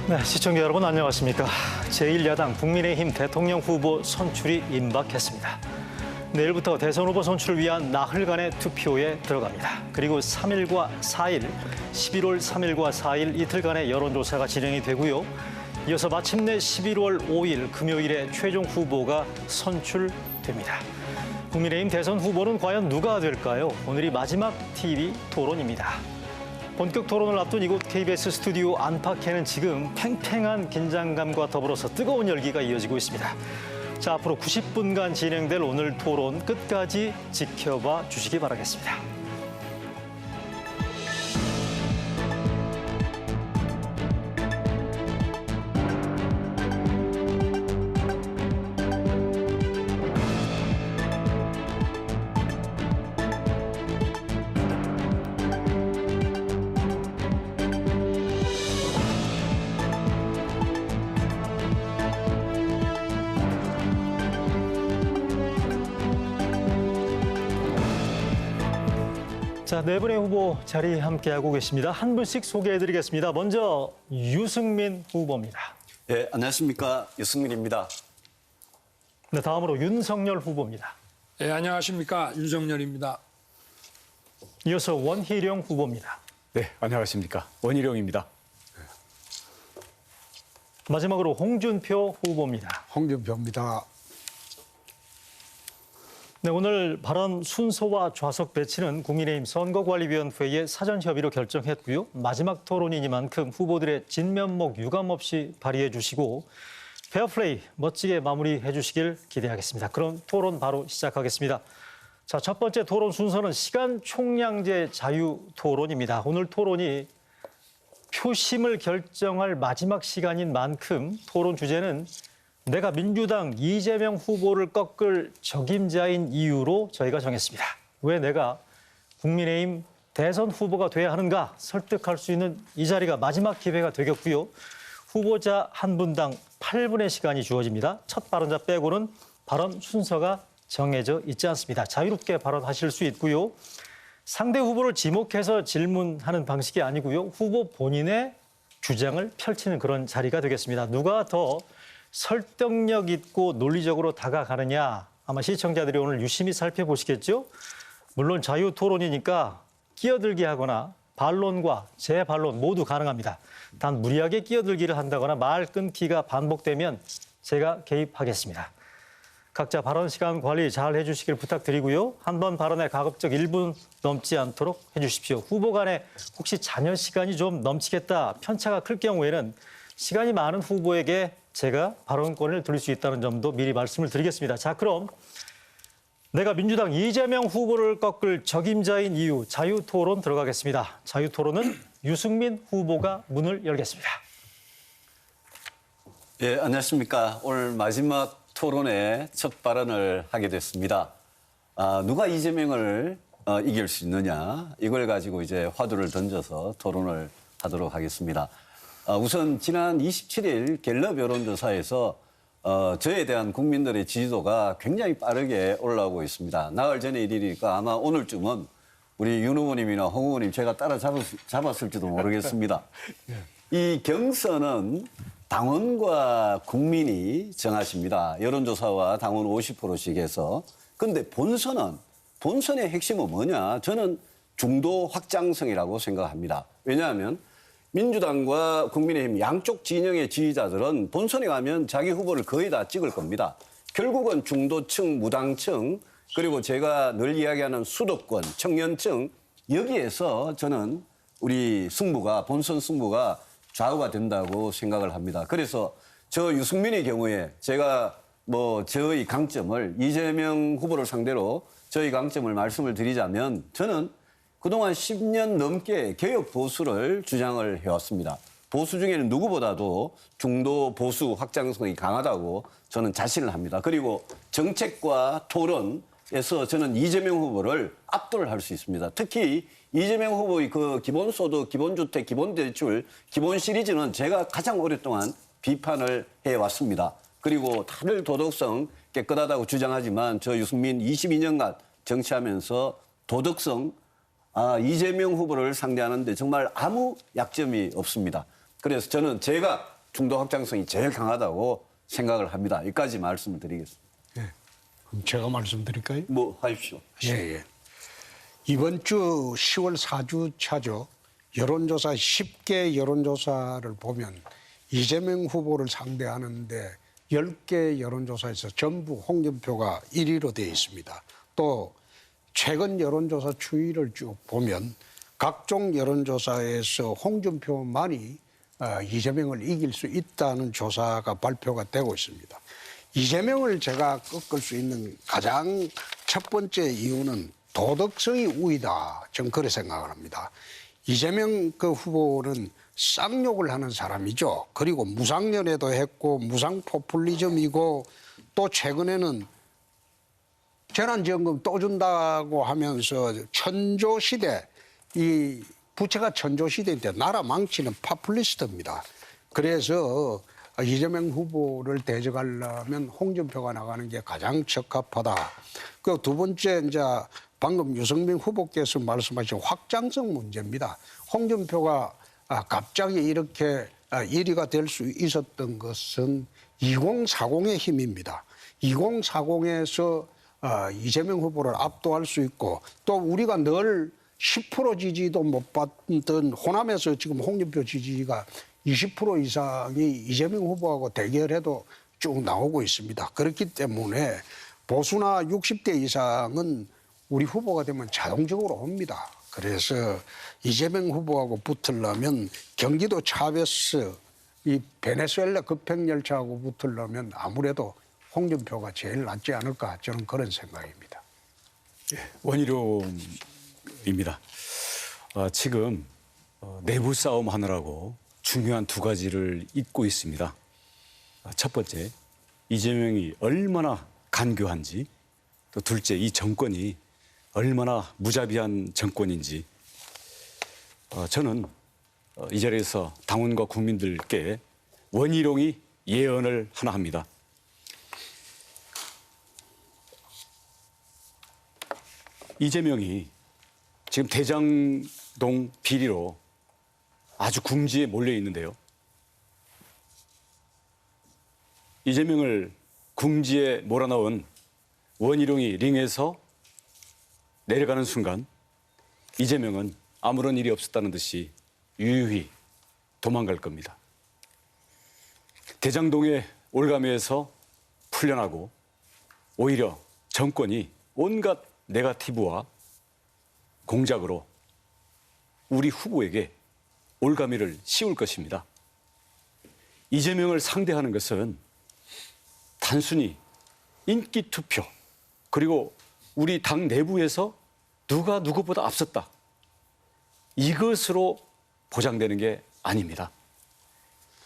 네, 시청자 여러분 안녕하십니까. 제1야당 국민의힘 대통령 후보 선출이 임박했습니다. 내일부터 대선 후보 선출을 위한 나흘간의 투표에 들어갑니다. 그리고 3일과 4일, 11월 3일과 4일 이틀간의 여론조사가 진행이 되고요. 이어서 마침내 11월 5일 금요일에 최종 후보가 선출됩니다. 국민의힘 대선 후보는 과연 누가 될까요? 오늘이 마지막 TV 토론입니다. 본격 토론을 앞둔 이곳 KBS 스튜디오 안팎에는 지금 팽팽한 긴장감과 더불어서 뜨거운 열기가 이어지고 있습니다. 자, 앞으로 90분간 진행될 오늘 토론 끝까지 지켜봐 주시기 바라겠습니다. 자, 네 분의 후보 자리 함께하고 계십니다. 한 분씩 소개해드리겠습니다. 먼저 유승민 후보입니다. 네, 안녕하십니까. 유승민입니다. 네, 다음으로 윤석열 후보입니다. 네, 안녕하십니까. 윤석열입니다. 이어서 원희룡 후보입니다. 네, 안녕하십니까. 원희룡입니다. 마지막으로 홍준표 후보입니다. 홍준표입니다. 네, 오늘 발언 순서와 좌석 배치는 국민의힘 선거관리위원회의 사전 협의로 결정했고요. 마지막 토론이니만큼 후보들의 진면목 유감없이 발휘해 주시고 페어플레이 멋지게 마무리해 주시길 기대하겠습니다. 그럼 토론 바로 시작하겠습니다. 자, 첫 번째 토론 순서는 시간 총량제 자유 토론입니다. 오늘 토론이 표심을 결정할 마지막 시간인 만큼 토론 주제는 내가 민주당 이재명 후보를 꺾을 적임자인 이유로 저희가 정했습니다. 왜 내가 국민의힘 대선 후보가 돼야 하는가 설득할 수 있는 이 자리가 마지막 기회가 되겠고요. 후보자 한 분당 8분의 시간이 주어집니다. 첫 발언자 빼고는 발언 순서가 정해져 있지 않습니다. 자유롭게 발언하실 수 있고요. 상대 후보를 지목해서 질문하는 방식이 아니고요. 후보 본인의 주장을 펼치는 그런 자리가 되겠습니다. 누가 더 설득력 있고 논리적으로 다가가느냐 아마 시청자들이 오늘 유심히 살펴보시겠죠. 물론 자유 토론이니까 끼어들기 하거나 반론과 재반론 모두 가능합니다. 단 무리하게 끼어들기를 한다거나 말 끊기가 반복되면 제가 개입하겠습니다. 각자 발언 시간 관리 잘 해주시길 부탁드리고요. 한 번 발언에 가급적 1분 넘지 않도록 해주십시오. 후보 간에 혹시 잔여 시간이 좀 넘치겠다, 편차가 클 경우에는 시간이 많은 후보에게 제가 발언권을 드릴 수 있다는 점도 미리 말씀을 드리겠습니다. 자, 그럼 내가 민주당 이재명 후보를 꺾을 적임자인 이유 자유토론 들어가겠습니다. 자유토론은 유승민 후보가 문을 열겠습니다. 예, 안녕하십니까. 오늘 마지막 토론에 첫 발언을 하게 됐습니다. 누가 이재명을 이길 수 있느냐 이걸 가지고 이제 화두를 던져서 토론을 하도록 하겠습니다. 우선 지난 27일 갤럽 여론조사에서 저에 대한 국민들의 지지도가 굉장히 빠르게 올라오고 있습니다. 나흘 전의 일이니까 아마 오늘쯤은 우리 윤 후보님이나 홍 후보님 제가 따라잡았을지도 모르겠습니다. 이 경선은 당원과 국민이 정하십니다. 여론조사와 당원 50%씩 해서. 그런데 본선의 핵심은 뭐냐? 저는 중도 확장성이라고 생각합니다. 왜냐하면 민주당과 국민의힘 양쪽 진영의 지지자들은 본선에 가면 자기 후보를 거의 다 찍을 겁니다. 결국은 중도층, 무당층, 그리고 제가 늘 이야기하는 수도권, 청년층, 여기에서 저는 우리 본선 승부가 좌우가 된다고 생각을 합니다. 그래서 저 유승민의 경우에 제가 저의 강점을 이재명 후보를 상대로 저희 강점을 말씀을 드리자면 저는 그동안 10년 넘게 개혁 보수를 주장을 해왔습니다. 보수 중에는 누구보다도 중도 보수 확장성이 강하다고 저는 자신을 합니다. 그리고 정책과 토론에서 저는 이재명 후보를 압도를 할 수 있습니다. 특히 이재명 후보의 그 기본소득, 기본주택, 기본대출, 기본 시리즈는 제가 가장 오랫동안 비판을 해왔습니다. 그리고 다들 도덕성 깨끗하다고 주장하지만 저 유승민 22년간 정치하면서 도덕성 이재명 후보를 상대하는데 정말 아무 약점이 없습니다. 그래서 저는 제가 중도 확장성이 제일 강하다고 생각을 합니다. 여기까지 말씀을 드리겠습니다. 예. 그럼 제가 말씀드릴까요? 뭐 하십시오. 예. 이번 주 10월 4주차죠. 여론조사 10개 여론조사를 보면 이재명 후보를 상대하는데 10개 여론조사에서 전부 홍준표가 1위로 되어 있습니다. 또 최근 여론조사 추이를 쭉 보면 각종 여론조사에서 홍준표만이 이재명을 이길 수 있다는 조사가 발표가 되고 있습니다. 이재명을 제가 꺾을 수 있는 가장 첫 번째 이유는 도덕성이 우위다. 저는 그렇게 생각을 합니다. 이재명 그 후보는 쌍욕을 하는 사람이죠. 그리고 무상연애도 했고 무상 포퓰리즘이고 또 최근에는 재난지원금 또 준다고 하면서 천조시대, 이 부채가 천조시대인데 나라 망치는 파퓰리스트입니다. 그래서 이재명 후보를 대적하려면 홍준표가 나가는 게 가장 적합하다. 그 두 번째, 이제 방금 유승민 후보께서 말씀하신 확장성 문제입니다. 홍준표가 갑자기 이렇게 1위가 될 수 있었던 것은 2040의 힘입니다. 2040에서 이재명 후보를 압도할 수 있고 또 우리가 늘 10% 지지도 못 받던 호남에서 지금 홍준표 지지가 20% 이상이 이재명 후보하고 대결해도 쭉 나오고 있습니다. 그렇기 때문에 보수나 60대 이상은 우리 후보가 되면 자동적으로 옵니다. 그래서 이재명 후보하고 붙으려면 경기도 차베스, 이 베네수엘라 급행열차하고 붙으려면 아무래도 홍준표가 제일 낫지 않을까 저는 그런 생각입니다. 원희룡입니다. 지금 내부 싸움 하느라고 중요한 두 가지를 잊고 있습니다. 첫 번째, 이재명이 얼마나 간교한지, 또 둘째, 이 정권이 얼마나 무자비한 정권인지. 저는 이 자리에서 당원과 국민들께 원희룡이 예언을 하나 합니다. 이재명이 지금 대장동 비리로 아주 궁지에 몰려 있는데요. 이재명을 궁지에 몰아넣은 원희룡이 링에서 내려가는 순간 이재명은 아무런 일이 없었다는 듯이 유유히 도망갈 겁니다. 대장동의 올가미에서 풀려나고 오히려 정권이 온갖 네거티브와 공작으로 우리 후보에게 올가미를 씌울 것입니다. 이재명을 상대하는 것은 단순히 인기 투표 그리고 우리 당 내부에서 누가 누구보다 앞섰다. 이것으로 보장되는 게 아닙니다.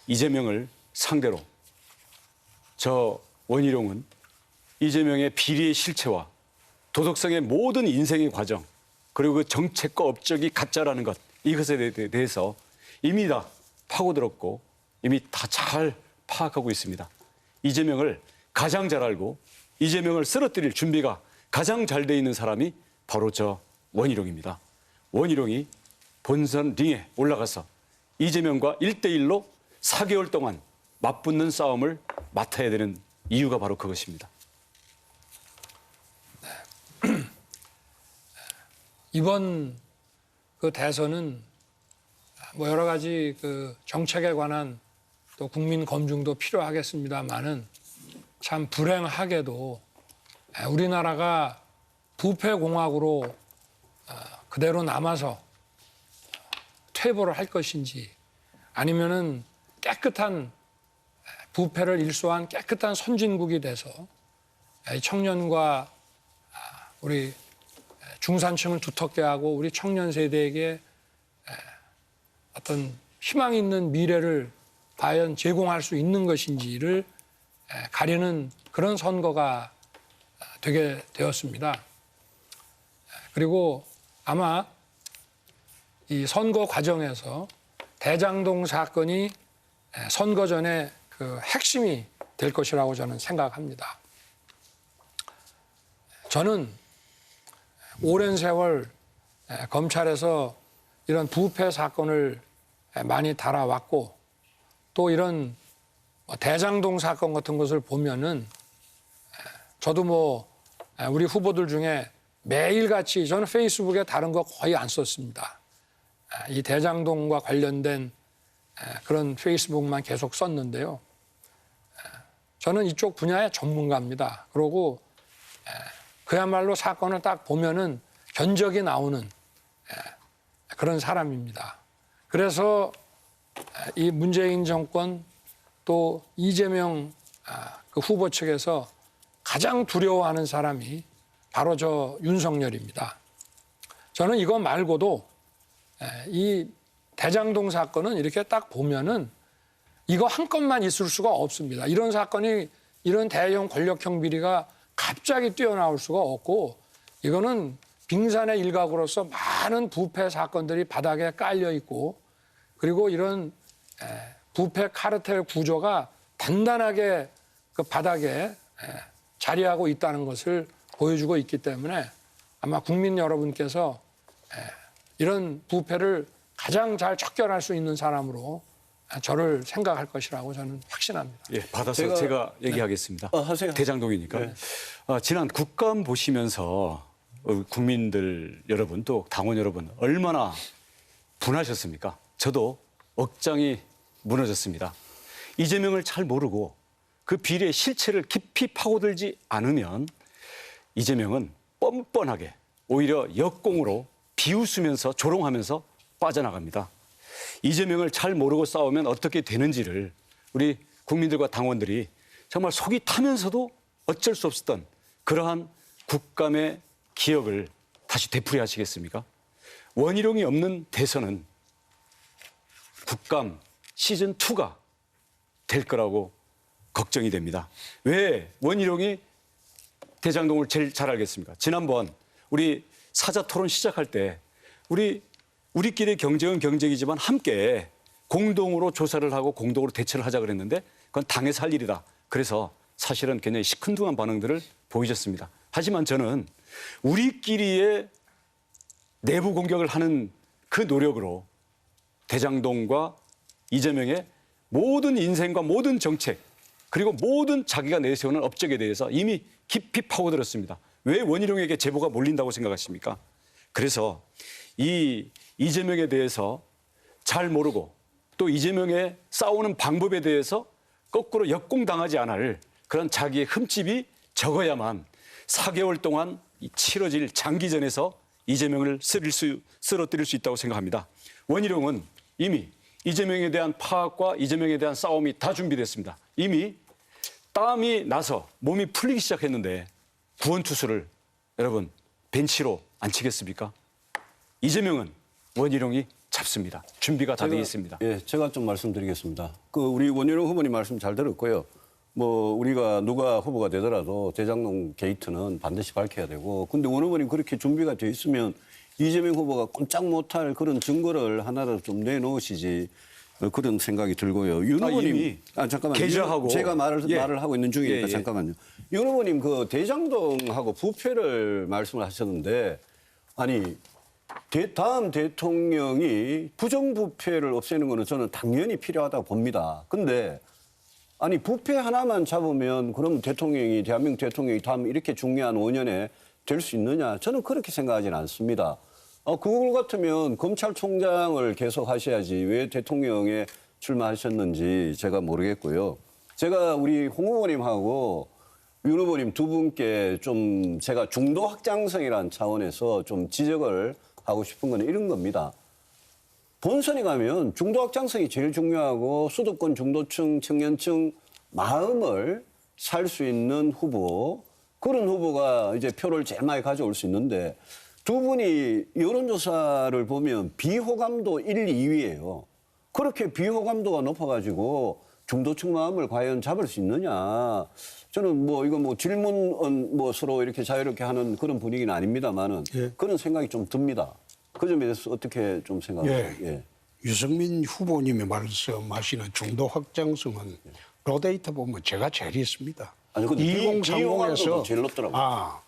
이재명을 상대로 저 원희룡은 이재명의 비리의 실체와 도덕성의 모든 인생의 과정 그리고 그 정책과 업적이 가짜라는 것 이것에 대해서 이미 다 파고들었고 이미 다 잘 파악하고 있습니다. 이재명을 가장 잘 알고 이재명을 쓰러뜨릴 준비가 가장 잘 돼 있는 사람이 바로 저 원희룡입니다. 원희룡이 본선 링에 올라가서 이재명과 1대1로 4개월 동안 맞붙는 싸움을 맡아야 되는 이유가 바로 그것입니다. 이번 그 대선은 뭐 여러 가지 그 정책에 관한 또 국민 검증도 필요하겠습니다만은 참 불행하게도 우리나라가 부패공화국으로 그대로 남아서 퇴보를 할 것인지 아니면은 깨끗한 부패를 일소한 깨끗한 선진국이 돼서 청년과 우리 중산층을 두텁게 하고 우리 청년 세대에게 어떤 희망 있는 미래를 과연 제공할 수 있는 것인지를 가리는 그런 선거가 되게 되었습니다. 그리고 아마 이 선거 과정에서 대장동 사건이 선거 전에 그 핵심이 될 것이라고 저는 생각합니다. 저는 오랜 세월 검찰에서 이런 부패 사건을 많이 달아왔고 또 이런 대장동 사건 같은 것을 보면은 저도 우리 후보들 중에 매일같이 저는 페이스북에 다른 거 거의 안 썼습니다. 이 대장동과 관련된 그런 페이스북만 계속 썼는데요. 저는 이쪽 분야의 전문가입니다. 그리고 그야말로 사건을 딱 보면은 견적이 나오는 그런 사람입니다. 그래서 이 문재인 정권 또 이재명 그 후보 측에서 가장 두려워하는 사람이 바로 저 윤석열입니다. 저는 이거 말고도 이 대장동 사건은 이렇게 딱 보면은 이거 한 건만 있을 수가 없습니다. 이런 사건이 이런 대형 권력형 비리가 갑자기 뛰어나올 수가 없고 이거는 빙산의 일각으로서 많은 부패 사건들이 바닥에 깔려 있고 그리고 이런 부패 카르텔 구조가 단단하게 그 바닥에 자리하고 있다는 것을 보여주고 있기 때문에 아마 국민 여러분께서 이런 부패를 가장 잘 척결할 수 있는 사람으로 저를 생각할 것이라고 저는 확신합니다. 예, 받아서 제가 얘기하겠습니다. 하세요. 대장동이니까. 네. 지난 국감 보시면서 국민들 여러분 또 당원 여러분 얼마나 분하셨습니까? 저도 억장이 무너졌습니다. 이재명을 잘 모르고 그 비리의 실체를 깊이 파고들지 않으면 이재명은 뻔뻔하게 오히려 역공으로 비웃으면서 조롱하면서 빠져나갑니다. 이재명을 잘 모르고 싸우면 어떻게 되는지를 우리 국민들과 당원들이 정말 속이 타면서도 어쩔 수 없었던 그러한 국감의 기억을 다시 되풀이하시겠습니까? 원희룡이 없는 대선은 국감 시즌2가 될 거라고 걱정이 됩니다. 왜 원희룡이 대장동을 제일 잘 알겠습니까? 지난번 우리 사자 토론 시작할 때 우리끼리 경쟁은 경쟁이지만 함께 공동으로 조사를 하고 공동으로 대처를 하자 그랬는데 그건 당에서 할 일이다. 그래서 사실은 굉장히 시큰둥한 반응들을 보이셨습니다. 하지만 저는 우리끼리의 내부 공격을 하는 그 노력으로 대장동과 이재명의 모든 인생과 모든 정책 그리고 모든 자기가 내세우는 업적에 대해서 이미 깊이 파고들었습니다. 왜 원희룡에게 제보가 몰린다고 생각하십니까? 그래서 이 이재명에 대해서 잘 모르고 또 이재명의 싸우는 방법에 대해서 거꾸로 역공당하지 않을 그런 자기의 흠집이 적어야만 4개월 동안 치러질 장기전에서 이재명을 쓰러뜨릴 수 있다고 생각합니다. 원희룡은 이미 이재명에 대한 파악과 이재명에 대한 싸움이 다 준비됐습니다. 이미 땀이 나서 몸이 풀리기 시작했는데 구원투수를 여러분 벤치로 앉히겠습니까? 이재명은 원희룡이 잡습니다. 준비가 다 되어 있습니다. 예, 제가 좀 말씀드리겠습니다. 우리 원희룡 후보님 말씀 잘 들었고요. 우리가 누가 후보가 되더라도 대장동 게이트는 반드시 밝혀야 되고, 근데 원 후보님 그렇게 준비가 돼 있으면 이재명 후보가 꼼짝 못할 그런 증거를 하나라도 좀 내놓으시지. 그런 생각이 들고요. 윤 후보님, 잠깐만요. 계좌하고 제가 말을 하고 있는 중이니까 예. 잠깐만요. 윤 후보님 그 대장동하고 부패를 말씀을 하셨는데, 아니 다음 대통령이 부정부패를 없애는 거는 저는 당연히 필요하다고 봅니다. 근데 아니 부패 하나만 잡으면 그럼 대한민국 대통령이 다음 이렇게 중요한 5년에 될 수 있느냐? 저는 그렇게 생각하지는 않습니다. 그걸 같으면 검찰총장을 계속 하셔야지 왜 대통령에 출마하셨는지 제가 모르겠고요. 제가 우리 홍 후보님하고 윤 후보님 두 분께 좀 제가 중도 확장성이라는 차원에서 좀 지적을 하고 싶은 건 이런 겁니다. 본선에 가면 중도 확장성이 제일 중요하고 수도권 중도층, 청년층 마음을 살 수 있는 후보, 그런 후보가 이제 표를 제일 많이 가져올 수 있는데 두 분이 여론조사를 보면 비호감도 1, 2위예요. 그렇게 비호감도가 높아가지고 중도층 마음을 과연 잡을 수 있느냐. 저는 이거 질문 서로 이렇게 자유롭게 하는 그런 분위기는 아닙니다만은 그런 생각이 좀 듭니다. 그 점에 대해서 어떻게 좀 생각하세요? 예. 유승민 후보님이 말씀하시는 중도 확장성은 로데이터 보면 제가 제일 있습니다. 아니, 근데 비호감도도 제일 높더라고요.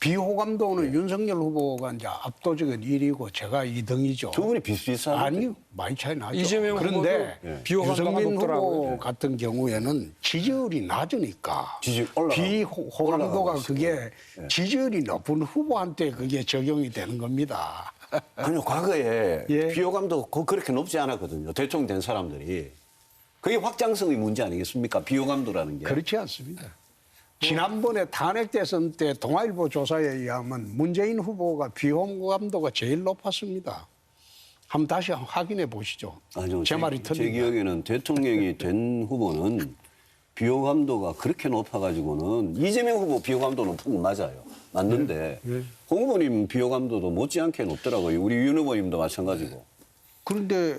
비호감도는 윤석열 후보가 이제 압도적인 1위고 제가 2등이죠. 두 분이 비슷비슷하죠. 아니요, 많이 차이 나죠. 이재명 그런데 후보도 비호감도가 유승민 높더라고요. 후보 같은 경우에는 지지율이 낮으니까 지지율 올라가고 비호감도가 있어요. 그게 지지율이 높은 후보한테 그게 적용이 되는 겁니다. 아니요, 과거에 예. 비호감도 그렇게 높지 않았거든요. 대통령 된 사람들이. 그게 확장성의 문제 아니겠습니까? 비호감도라는 게. 그렇지 않습니다. 지난번에 탄핵 대선 때 동아일보 조사에 의하면 문재인 후보가 비호감도가 제일 높았습니다. 한번 다시 확인해 보시죠. 아니요, 제 말이 제 틀린다. 기억에는 대통령이 된 후보는 비호감도가 그렇게 높아가지고는 이재명 후보 비호감도 높은 건 맞아요. 맞는데 홍 후보님 비호감도도 못지않게 높더라고요. 우리 윤 후보님도 마찬가지고. 그런데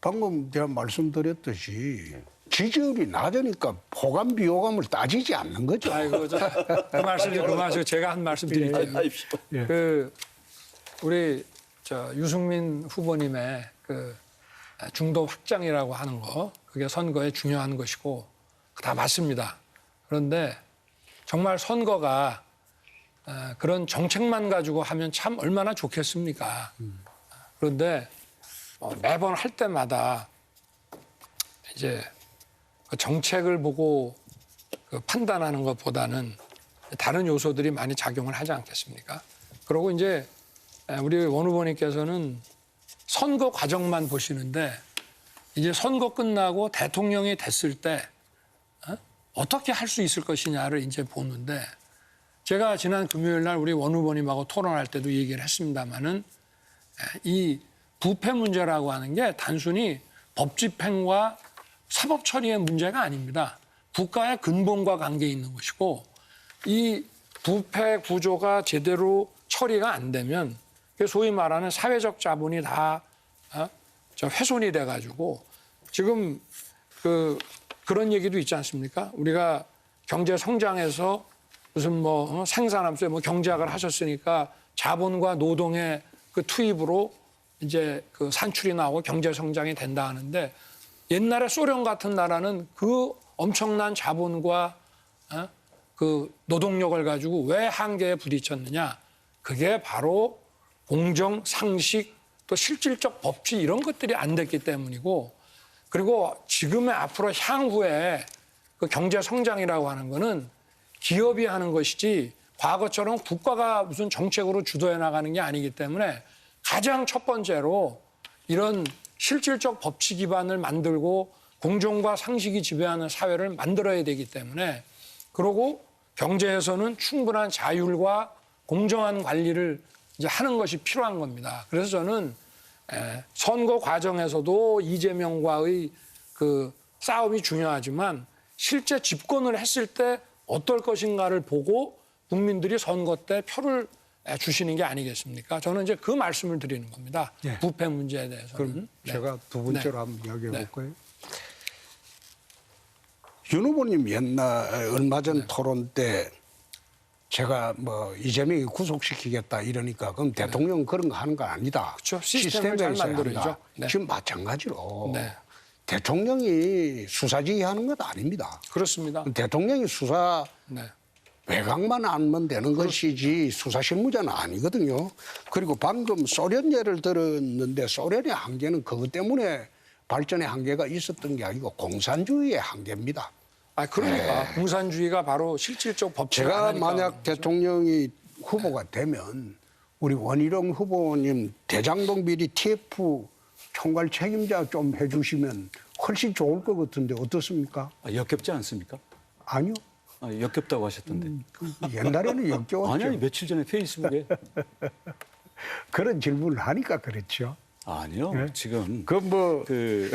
방금 제가 말씀드렸듯이 지지율이 낮으니까 호감 비호감을 따지지 않는 거죠. 아이고, 그 말씀 좀 그만하시고 제가 한 말씀 드릴게요. 하십시오. 그 우리 유승민 후보님의 그 중도 확장이라고 하는 거 그게 선거에 중요한 것이고 다 맞습니다. 그런데 정말 선거가 그런 정책만 가지고 하면 참 얼마나 좋겠습니까? 그런데 매번 할 때마다 이제 그 정책을 보고 그 판단하는 것보다는 다른 요소들이 많이 작용을 하지 않겠습니까? 그리고 이제 우리 원 후보님께서는 선거 과정만 보시는데 이제 선거 끝나고 대통령이 됐을 때 어떻게 할 수 있을 것이냐를 이제 보는데 제가 지난 금요일 날 우리 원 후보님하고 토론할 때도 얘기를 했습니다마는 이 부패 문제라고 하는 게 단순히 법 집행과 사법 처리의 문제가 아닙니다. 국가의 근본과 관계 있는 것이고 이 부패 구조가 제대로 처리가 안 되면 소위 말하는 사회적 자본이 다 훼손이 돼가지고 지금 그런 얘기도 있지 않습니까? 우리가 경제 성장에서 무슨 생산하면서 경제학을 하셨으니까 자본과 노동의 그 투입으로 이제 그 산출이 나오고 경제 성장이 된다 하는데 옛날에 소련 같은 나라는 그 엄청난 자본과 그 노동력을 가지고 왜 한계에 부딪혔느냐? 그게 바로 공정, 상식, 또 실질적 법치 이런 것들이 안 됐기 때문이고 그리고 지금의 앞으로 향후에 그 경제 성장이라고 하는 거는 기업이 하는 것이지 과거처럼 국가가 무슨 정책으로 주도해 나가는 게 아니기 때문에 가장 첫 번째로 이런 실질적 법치 기반을 만들고 공정과 상식이 지배하는 사회를 만들어야 되기 때문에 그리고 경제에서는 충분한 자율과 공정한 관리를 이제 하는 것이 필요한 겁니다. 그래서 저는 선거 과정에서도 이재명과의 그 싸움이 중요하지만 실제 집권을 했을 때 어떨 것인가를 보고 국민들이 선거 때 표를 주시는 게 아니겠습니까? 저는 이제 그 말씀을 드리는 겁니다. 네. 부패 문제에 대해서는. 그럼 제가 두 번째로 한번 이야기해 네. 볼까요? 윤 후보님 얼마 전 토론 때 제가 이재명이 구속시키겠다 이러니까 그럼 대통령 그런 거 하는 거 아니다. 그렇죠. 시스템을 잘 있어야 만들어야죠. 한다. 네. 지금 마찬가지로 네. 대통령이 수사지휘하는 것 아닙니다. 그렇습니다. 대통령이 수사 네. 외곽만 알면 되는 것이지 수사 실무자는 아니거든요. 그리고 방금 소련 예를 들었는데 소련의 한계는 그것 때문에 발전의 한계가 있었던 게 아니고 공산주의의 한계입니다. 그러니까 공산주의가 바로 실질적 법치가 제가 아니니까 만약 그런 거죠. 대통령이 후보가 되면 우리 원희룡 후보님 대장동 비리 TF 총괄 책임자 좀 해주시면 훨씬 좋을 것 같은데 어떻습니까? 역겹지 않습니까? 아니요. 역겹다고 하셨던데. 옛날에는 역겨웠죠. 아니, 며칠 전에 페이스북에. 그런 질문을 하니까 그렇죠. 아니요. 네? 지금.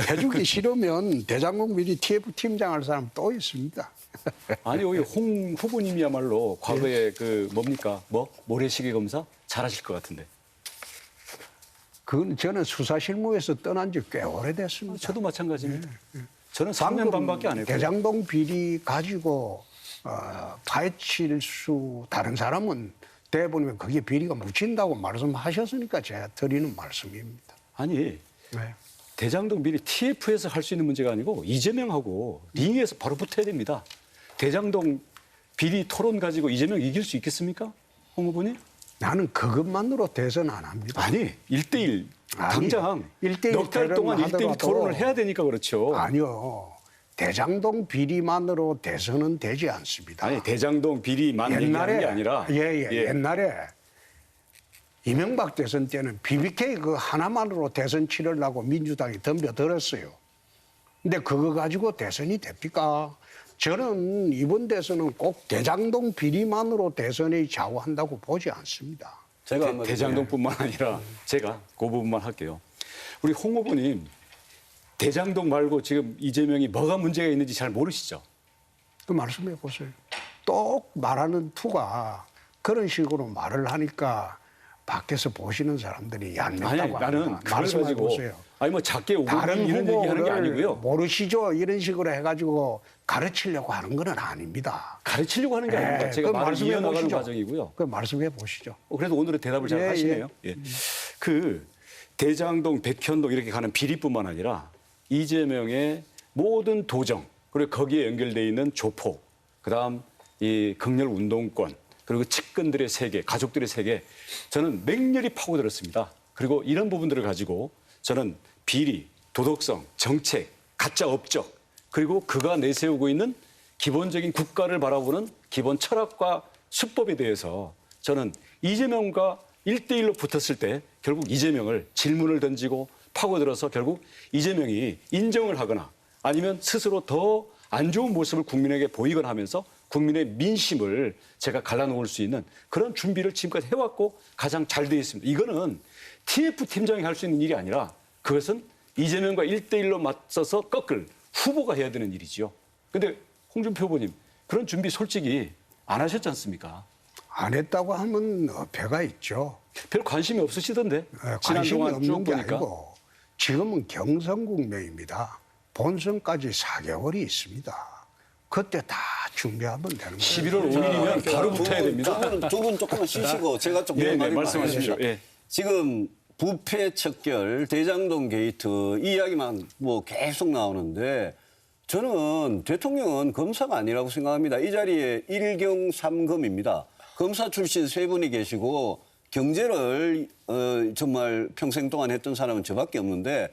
해주기 싫으면 대장동 비리 TF 팀장 할 사람 또 있습니다. 아니, 여기 홍 후보님이야말로 과거에 모래시계 검사 잘하실 것 같은데. 그건 저는 수사 실무에서 떠난 지 꽤 오래됐습니다. 저도 마찬가지입니다. 저는 3년 반밖에 안 했고요. 대장동 비리 가지고 파헤칠 수 다른 사람은 대부분 그게 비리가 묻힌다고 말씀하셨으니까 제가 드리는 말씀입니다. 아니, 네. 대장동 비리 TF에서 할 수 있는 문제가 아니고 이재명하고 링에서 바로 붙어야 됩니다. 대장동 비리 토론 가지고 이재명 이길 수 있겠습니까? 홍 후보님? 나는 그것만으로 대선 안 합니다. 아니, 1대1 아니, 당장 1대1 넉 달 동안 토론을 1대1 하더라도 토론을 해야 되니까 그렇죠. 아니요. 대장동 비리만으로 대선은 되지 않습니다. 아니, 대장동 비리만 얘기하는 게 아니라 옛날에 이명박 대선 때는 BBK 그 하나만으로 대선 치르려고 민주당이 덤벼들었어요. 근데 그거 가지고 대선이 됩니까? 저는 이번 대선은 꼭 대장동 비리만으로 대선에 좌우한다고 보지 않습니다. 제가 한번 대장동뿐만 아니라 제가 그 부분만 할게요. 우리 홍 후보님 대장동 말고 지금 이재명이 뭐가 문제가 있는지 잘 모르시죠? 그 말씀해 보세요. 또 말하는 투가 그런 식으로 말을 하니까 밖에서 보시는 사람들이 아니, 얄밉다고 나는 합니다. 그걸 말씀해 가지고 보세요. 아니 뭐 작게 오고 다른 이런 얘기하는 게 후보를 아니고요. 모르시죠? 이런 식으로 해가지고 가르치려고 하는 건 아닙니다. 가르치려고 하는 게 아닙니다. 제가 그 말을 말씀해 이어나가는 보시죠. 과정이고요. 그 말씀해 보시죠. 그래도 오늘의 대답을 잘 예, 하시네요. 예. 그 대장동, 백현동 이렇게 가는 비리뿐만 아니라 이재명의 모든 도정 그리고 거기에 연결돼 있는 조폭, 그다음 이 극렬 운동권 그리고 측근들의 세계, 가족들의 세계 저는 맹렬히 파고들었습니다. 그리고 이런 부분들을 가지고 저는 비리, 도덕성, 정책, 가짜 업적 그리고 그가 내세우고 있는 기본적인 국가를 바라보는 기본 철학과 수법에 대해서 저는 이재명과 1대1로 붙었을 때 결국 이재명을 질문을 던지고 파고들어서 결국 이재명이 인정을 하거나 아니면 스스로 더 안 좋은 모습을 국민에게 보이거나 하면서 국민의 민심을 제가 갈라놓을 수 있는 그런 준비를 지금까지 해왔고 가장 잘 되어 있습니다. 이거는 TF 팀장이 할 수 있는 일이 아니라 그것은 이재명과 1대1로 맞서서 꺾을 후보가 해야 되는 일이지요. 근데 홍준표 후보님 그런 준비 솔직히 안 하셨지 않습니까? 안 했다고 하면 배가 있죠. 별 관심이 없으시던데. 지난 관심이 동안 쭉 없는 게 보니까. 아니고 지금은 경선 국면입니다. 본선까지 4개월이 있습니다. 그때 다 준비하면 되는 거예요. 11월 5일이면 바로 붙어야 됩니다. 두 분 조금만 쉬시고 제가 조금 네, 말이 말씀하십시오. 많습니다. 예. 지금 부패 척결, 대장동 게이트 이 이야기만 뭐 계속 나오는데 저는 대통령은 검사가 아니라고 생각합니다. 이 자리에 1경 3검입니다. 검사 출신 3분이 계시고 경제를 정말 평생 동안 했던 사람은 저밖에 없는데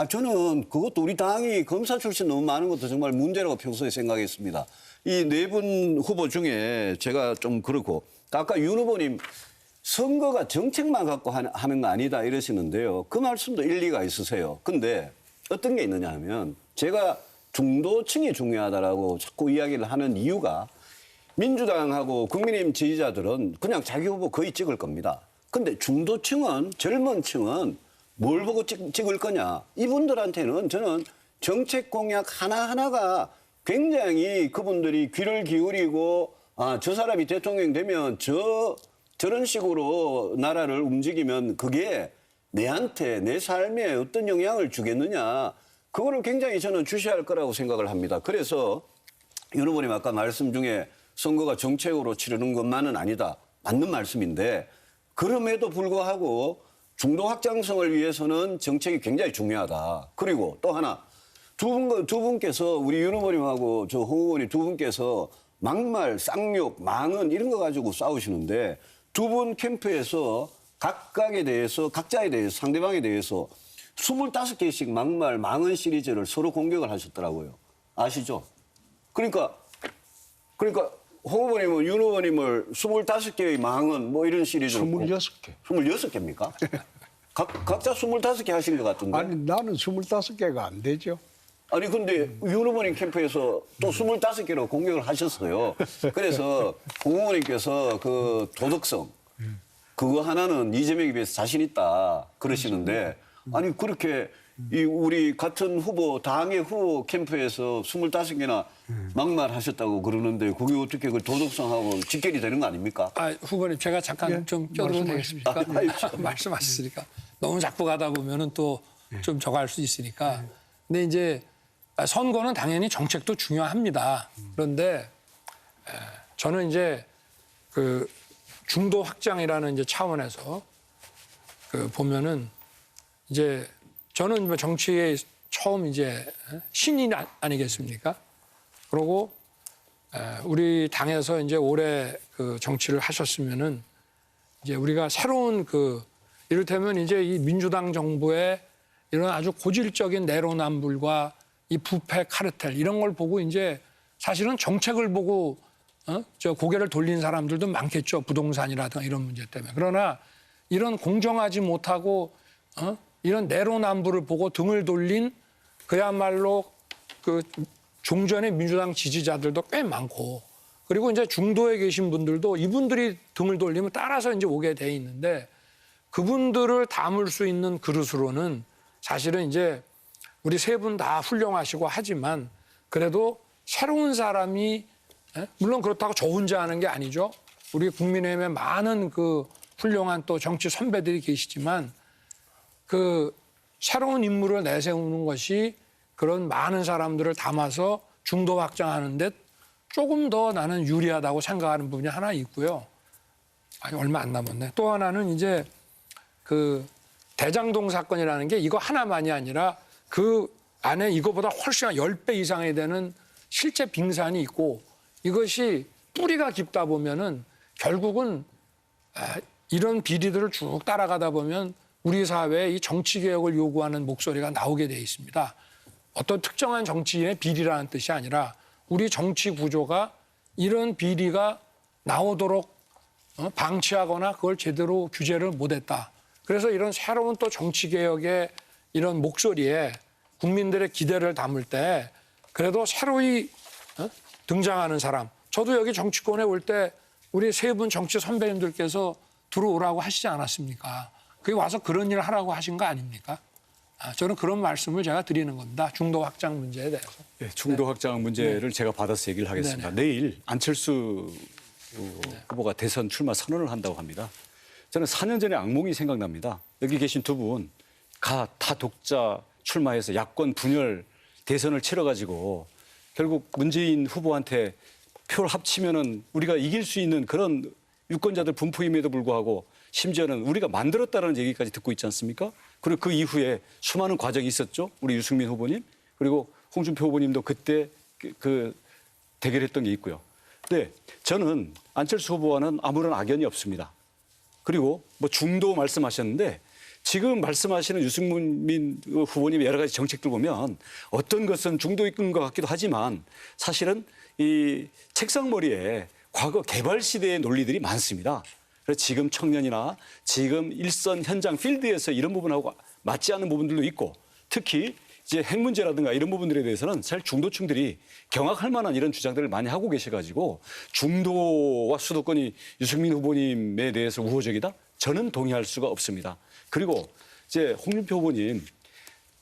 저는 그것도 우리 당이 검사 출신 너무 많은 것도 정말 문제라고 평소에 생각했습니다. 이 4분 후보 중에 제가 좀 그렇고 아까 윤 후보님 선거가 정책만 갖고 하는 거 아니다 이러시는데요. 그 말씀도 일리가 있으세요. 근데 어떤 게 있느냐 하면 제가 중도층이 중요하다라고 자꾸 이야기를 하는 이유가 민주당하고 국민의힘 지지자들은 그냥 자기 후보 거의 찍을 겁니다. 근데 중도층은 젊은 층은 뭘 보고 찍을 거냐. 이분들한테는 저는 정책 공약 하나하나가 굉장히 그분들이 귀를 기울이고 저 사람이 대통령 되면 저런 식으로 나라를 움직이면 그게 내한테 내 삶에 어떤 영향을 주겠느냐. 그거를 굉장히 저는 주시할 거라고 생각을 합니다. 그래서 윤 후보님 아까 말씀 중에 선거가 정책으로 치르는 것만은 아니다. 맞는 말씀인데 그럼에도 불구하고 중도 확장성을 위해서는 정책이 굉장히 중요하다. 그리고 또 하나 두 분께서 우리 윤 후보님하고 저 홍 후보님 두 분께서 막말, 쌍욕, 망언 이런 거 가지고 싸우시는데 두 분 캠프에서 각자에 대해서 상대방에 대해서 25개씩 막말, 망언 시리즈를 서로 공격을 하셨더라고요. 아시죠? 그러니까 홍 후보님은 윤 후보님을 25개의 망언 뭐 이런 시리즈로 26개. 26개입니까? 각자 25개 하신 것 같은데. 아니 나는 25개가 안 되죠. 아니 근데 윤 후보님 캠프에서 또 25개로 공격을 하셨어요. 그래서 홍 후보님께서 그 도덕성 그거 하나는 이재명에 비해서 자신 있다 그러시는데 아니 그렇게 우리 같은 후보 당의 후보 캠프에서 25개나 막말하셨다고 그러는데 그게 어떻게 그 도덕성하고 직결이 되는 거 아닙니까? 후보님 제가 잠깐 좀 껴들어도 되겠습니까? 말씀하셨으니까 너무 자꾸 가다 보면은 또 좀 저거 할 수 있으니까. 근데 이제 선거는 당연히 정책도 중요합니다. 그런데 저는 이제 그 중도 확장이라는 이제 차원에서 그 보면은 이제 저는 뭐 정치에 처음 이제 신인 아니겠습니까? 그리고 우리 당에서 이제 오래 그 정치를 하셨으면은 이제 우리가 새로운 이를테면 이제 이 민주당 정부의 이런 아주 고질적인 내로남불과 이 부패 카르텔 이런 걸 보고 이제 사실은 정책을 보고 저 고개를 돌린 사람들도 많겠죠. 부동산이라든가 이런 문제 때문에. 그러나 이런 공정하지 못하고 이런 내로남불을 보고 등을 돌린 그야말로 종전의 민주당 지지자들도 꽤 많고 그리고 이제 중도에 계신 분들도 이분들이 등을 돌리면 따라서 이제 오게 돼 있는데 그분들을 담을 수 있는 그릇으로는 사실은 이제 우리 세 분 다 훌륭하시고 하지만 그래도 새로운 사람이 물론 그렇다고 저 혼자 하는 게 아니죠. 우리 국민의힘에 많은 훌륭한 또 정치 선배들이 계시지만 새로운 인물을 내세우는 것이 그런 많은 사람들을 담아서 중도 확장하는 데 조금 더 나는 유리하다고 생각하는 부분이 하나 있고요. 아니, 얼마 안 남았네. 또 하나는 이제 대장동 사건이라는 게 이거 하나만이 아니라 그 안에 이거보다 훨씬 10배 이상이 되는 실제 빙산이 있고 이것이 뿌리가 깊다 보면은 결국은 이런 비리들을 쭉 따라가다 보면 우리 사회에 이 정치개혁을 요구하는 목소리가 나오게 돼 있습니다. 어떤 특정한 정치인의 비리라는 뜻이 아니라 우리 정치 구조가 이런 비리가 나오도록 방치하거나 그걸 제대로 규제를 못했다. 그래서 이런 새로운 또 정치개혁의 이런 목소리에 국민들의 기대를 담을 때 그래도 새로이 등장하는 사람. 저도 여기 정치권에 올 때 우리 세 분 정치 선배님들께서 들어오라고 하시지 않았습니까? 그게 와서 그런 일을 하라고 하신 거 아닙니까? 저는 그런 말씀을 제가 드리는 겁니다. 중도 확장 문제에 대해서. 네, 중도 확장 문제를 제가 받아서 얘기를 하겠습니다. 내일 안철수 후보가 대선 출마 선언을 한다고 합니다. 저는 4년 전에 악몽이 생각납니다. 여기 계신 두 분 다 독자 출마해서 야권 분열 대선을 치러가지고 결국 문재인 후보한테 표를 합치면은 우리가 이길 수 있는 그런 유권자들 분포임에도 불구하고 심지어는 우리가 만들었다는 얘기까지 듣고 있지 않습니까? 그리고 그 이후에 수많은 과정이 있었죠. 우리 유승민 후보님 그리고 홍준표 후보님도 그때 대결했던 게 있고요. 네, 저는 안철수 후보와는 아무런 악연이 없습니다. 그리고 중도 말씀하셨는데 지금 말씀하시는 유승민 후보님의 여러 가지 정책들 보면 어떤 것은 중도인 것 같기도 하지만 사실은 이 책상머리에 과거 개발 시대의 논리들이 많습니다. 그래서 지금 청년이나 지금 일선 현장 필드에서 이런 부분하고 맞지 않는 부분들도 있고 특히 이제 핵 문제라든가 이런 부분들에 대해서는 사실 중도층들이 경악할 만한 이런 주장들을 많이 하고 계셔가지고 중도와 수도권이 유승민 후보님에 대해서 우호적이다? 저는 동의할 수가 없습니다. 그리고 이제 홍준표 후보님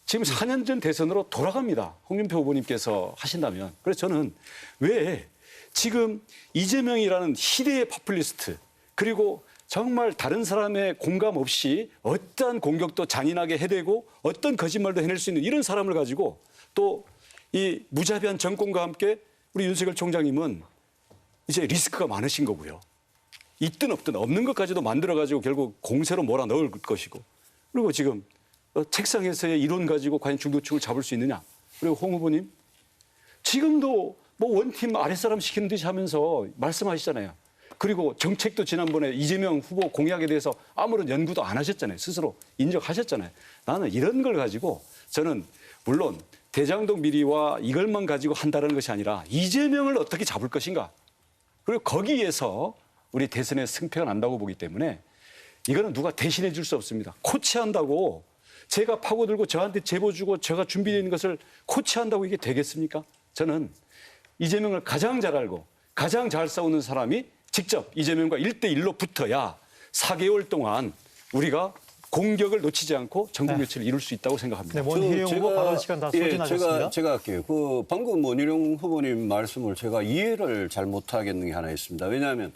지금 4년 전 대선으로 돌아갑니다. 홍준표 후보님께서 하신다면. 그래서 저는 왜 지금 이재명이라는 희대의 포퓰리스트 그리고 정말 다른 사람의 공감 없이 어떠한 공격도 잔인하게 해대고 어떤 거짓말도 해낼 수 있는 이런 사람을 가지고 또 이 무자비한 정권과 함께 우리 윤석열 총장님은 이제 리스크가 많으신 거고요. 있든 없든 없는 것까지도 만들어가지고 결국 공세로 몰아넣을 것이고 그리고 지금 책상에서의 이론 가지고 과연 중도층을 잡을 수 있느냐. 그리고 홍 후보님 지금도 원팀 아랫사람 시키는 듯이 하면서 말씀하시잖아요. 그리고 정책도 지난번에 이재명 후보 공약에 대해서 아무런 연구도 안 하셨잖아요. 스스로 인정하셨잖아요. 나는 이런 걸 가지고 저는 물론 대장동 비리와 이걸만 가지고 한다는 것이 아니라 이재명을 어떻게 잡을 것인가. 그리고 거기에서 우리 대선에 승패가 난다고 보기 때문에 이거는 누가 대신해 줄 수 없습니다. 코치한다고 제가 파고들고 저한테 제보 주고 제가 준비되어 있는 것을 코치한다고 이게 되겠습니까? 저는 이재명을 가장 잘 알고 가장 잘 싸우는 사람이 직접 이재명과 1대1로 붙어야 4개월 동안 우리가 공격을 놓치지 않고 전국 교체를 이룰 수 있다고 생각합니다. 네, 원희룡 후보 발언 시간 다 소진하셨습니다. 제가 할게요. 방금 원희룡 후보님 말씀을 제가 이해를 잘 못하겠는 게 하나 있습니다. 왜냐하면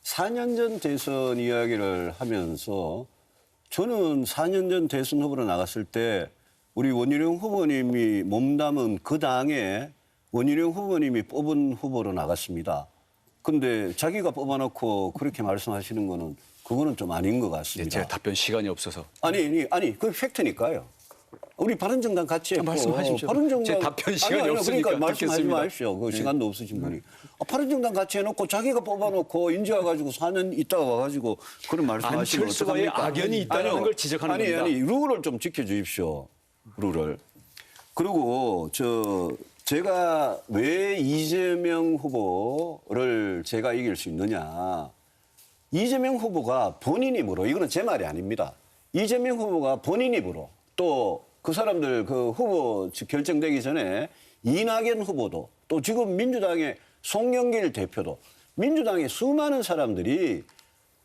4년 전 대선 이야기를 하면서 저는 4년 전 대선 후보로 나갔을 때 우리 원희룡 후보님이 몸담은 그 당에 원희룡 후보님이 뽑은 후보로 나갔습니다. 근데 자기가 뽑아놓고 그렇게 말씀하시는 거는 그거는 좀 아닌 것 같습니다. 제가 답변 시간이 없어서. 아니, 그 팩트니까요. 우리 바른정당 같이 했고 말씀하십시오. 바른정당 제 답변 시간이 그러니까 없으니까 말씀하지 듣겠습니다. 마십시오. 그 시간도 없으신 분이. 바른정당 같이 해놓고 자기가 뽑아놓고 인제 와가지고 4년 있다가 와가지고 그런 말씀하시면 안철수와의 어떡합니까? 악연이 있다는 아니요. 걸 지적하는 아니, 겁니다. 아니 룰을 좀 지켜주십시오. 룰을. 그리고 제가 왜 이재명 후보를 제가 이길 수 있느냐. 이재명 후보가 본인 입으로 이거는 제 말이 아닙니다. 이재명 후보가 본인 입으로 또 그 사람들 그 후보 결정되기 전에 이낙연 후보도 또 지금 민주당의 송영길 대표도 민주당의 수많은 사람들이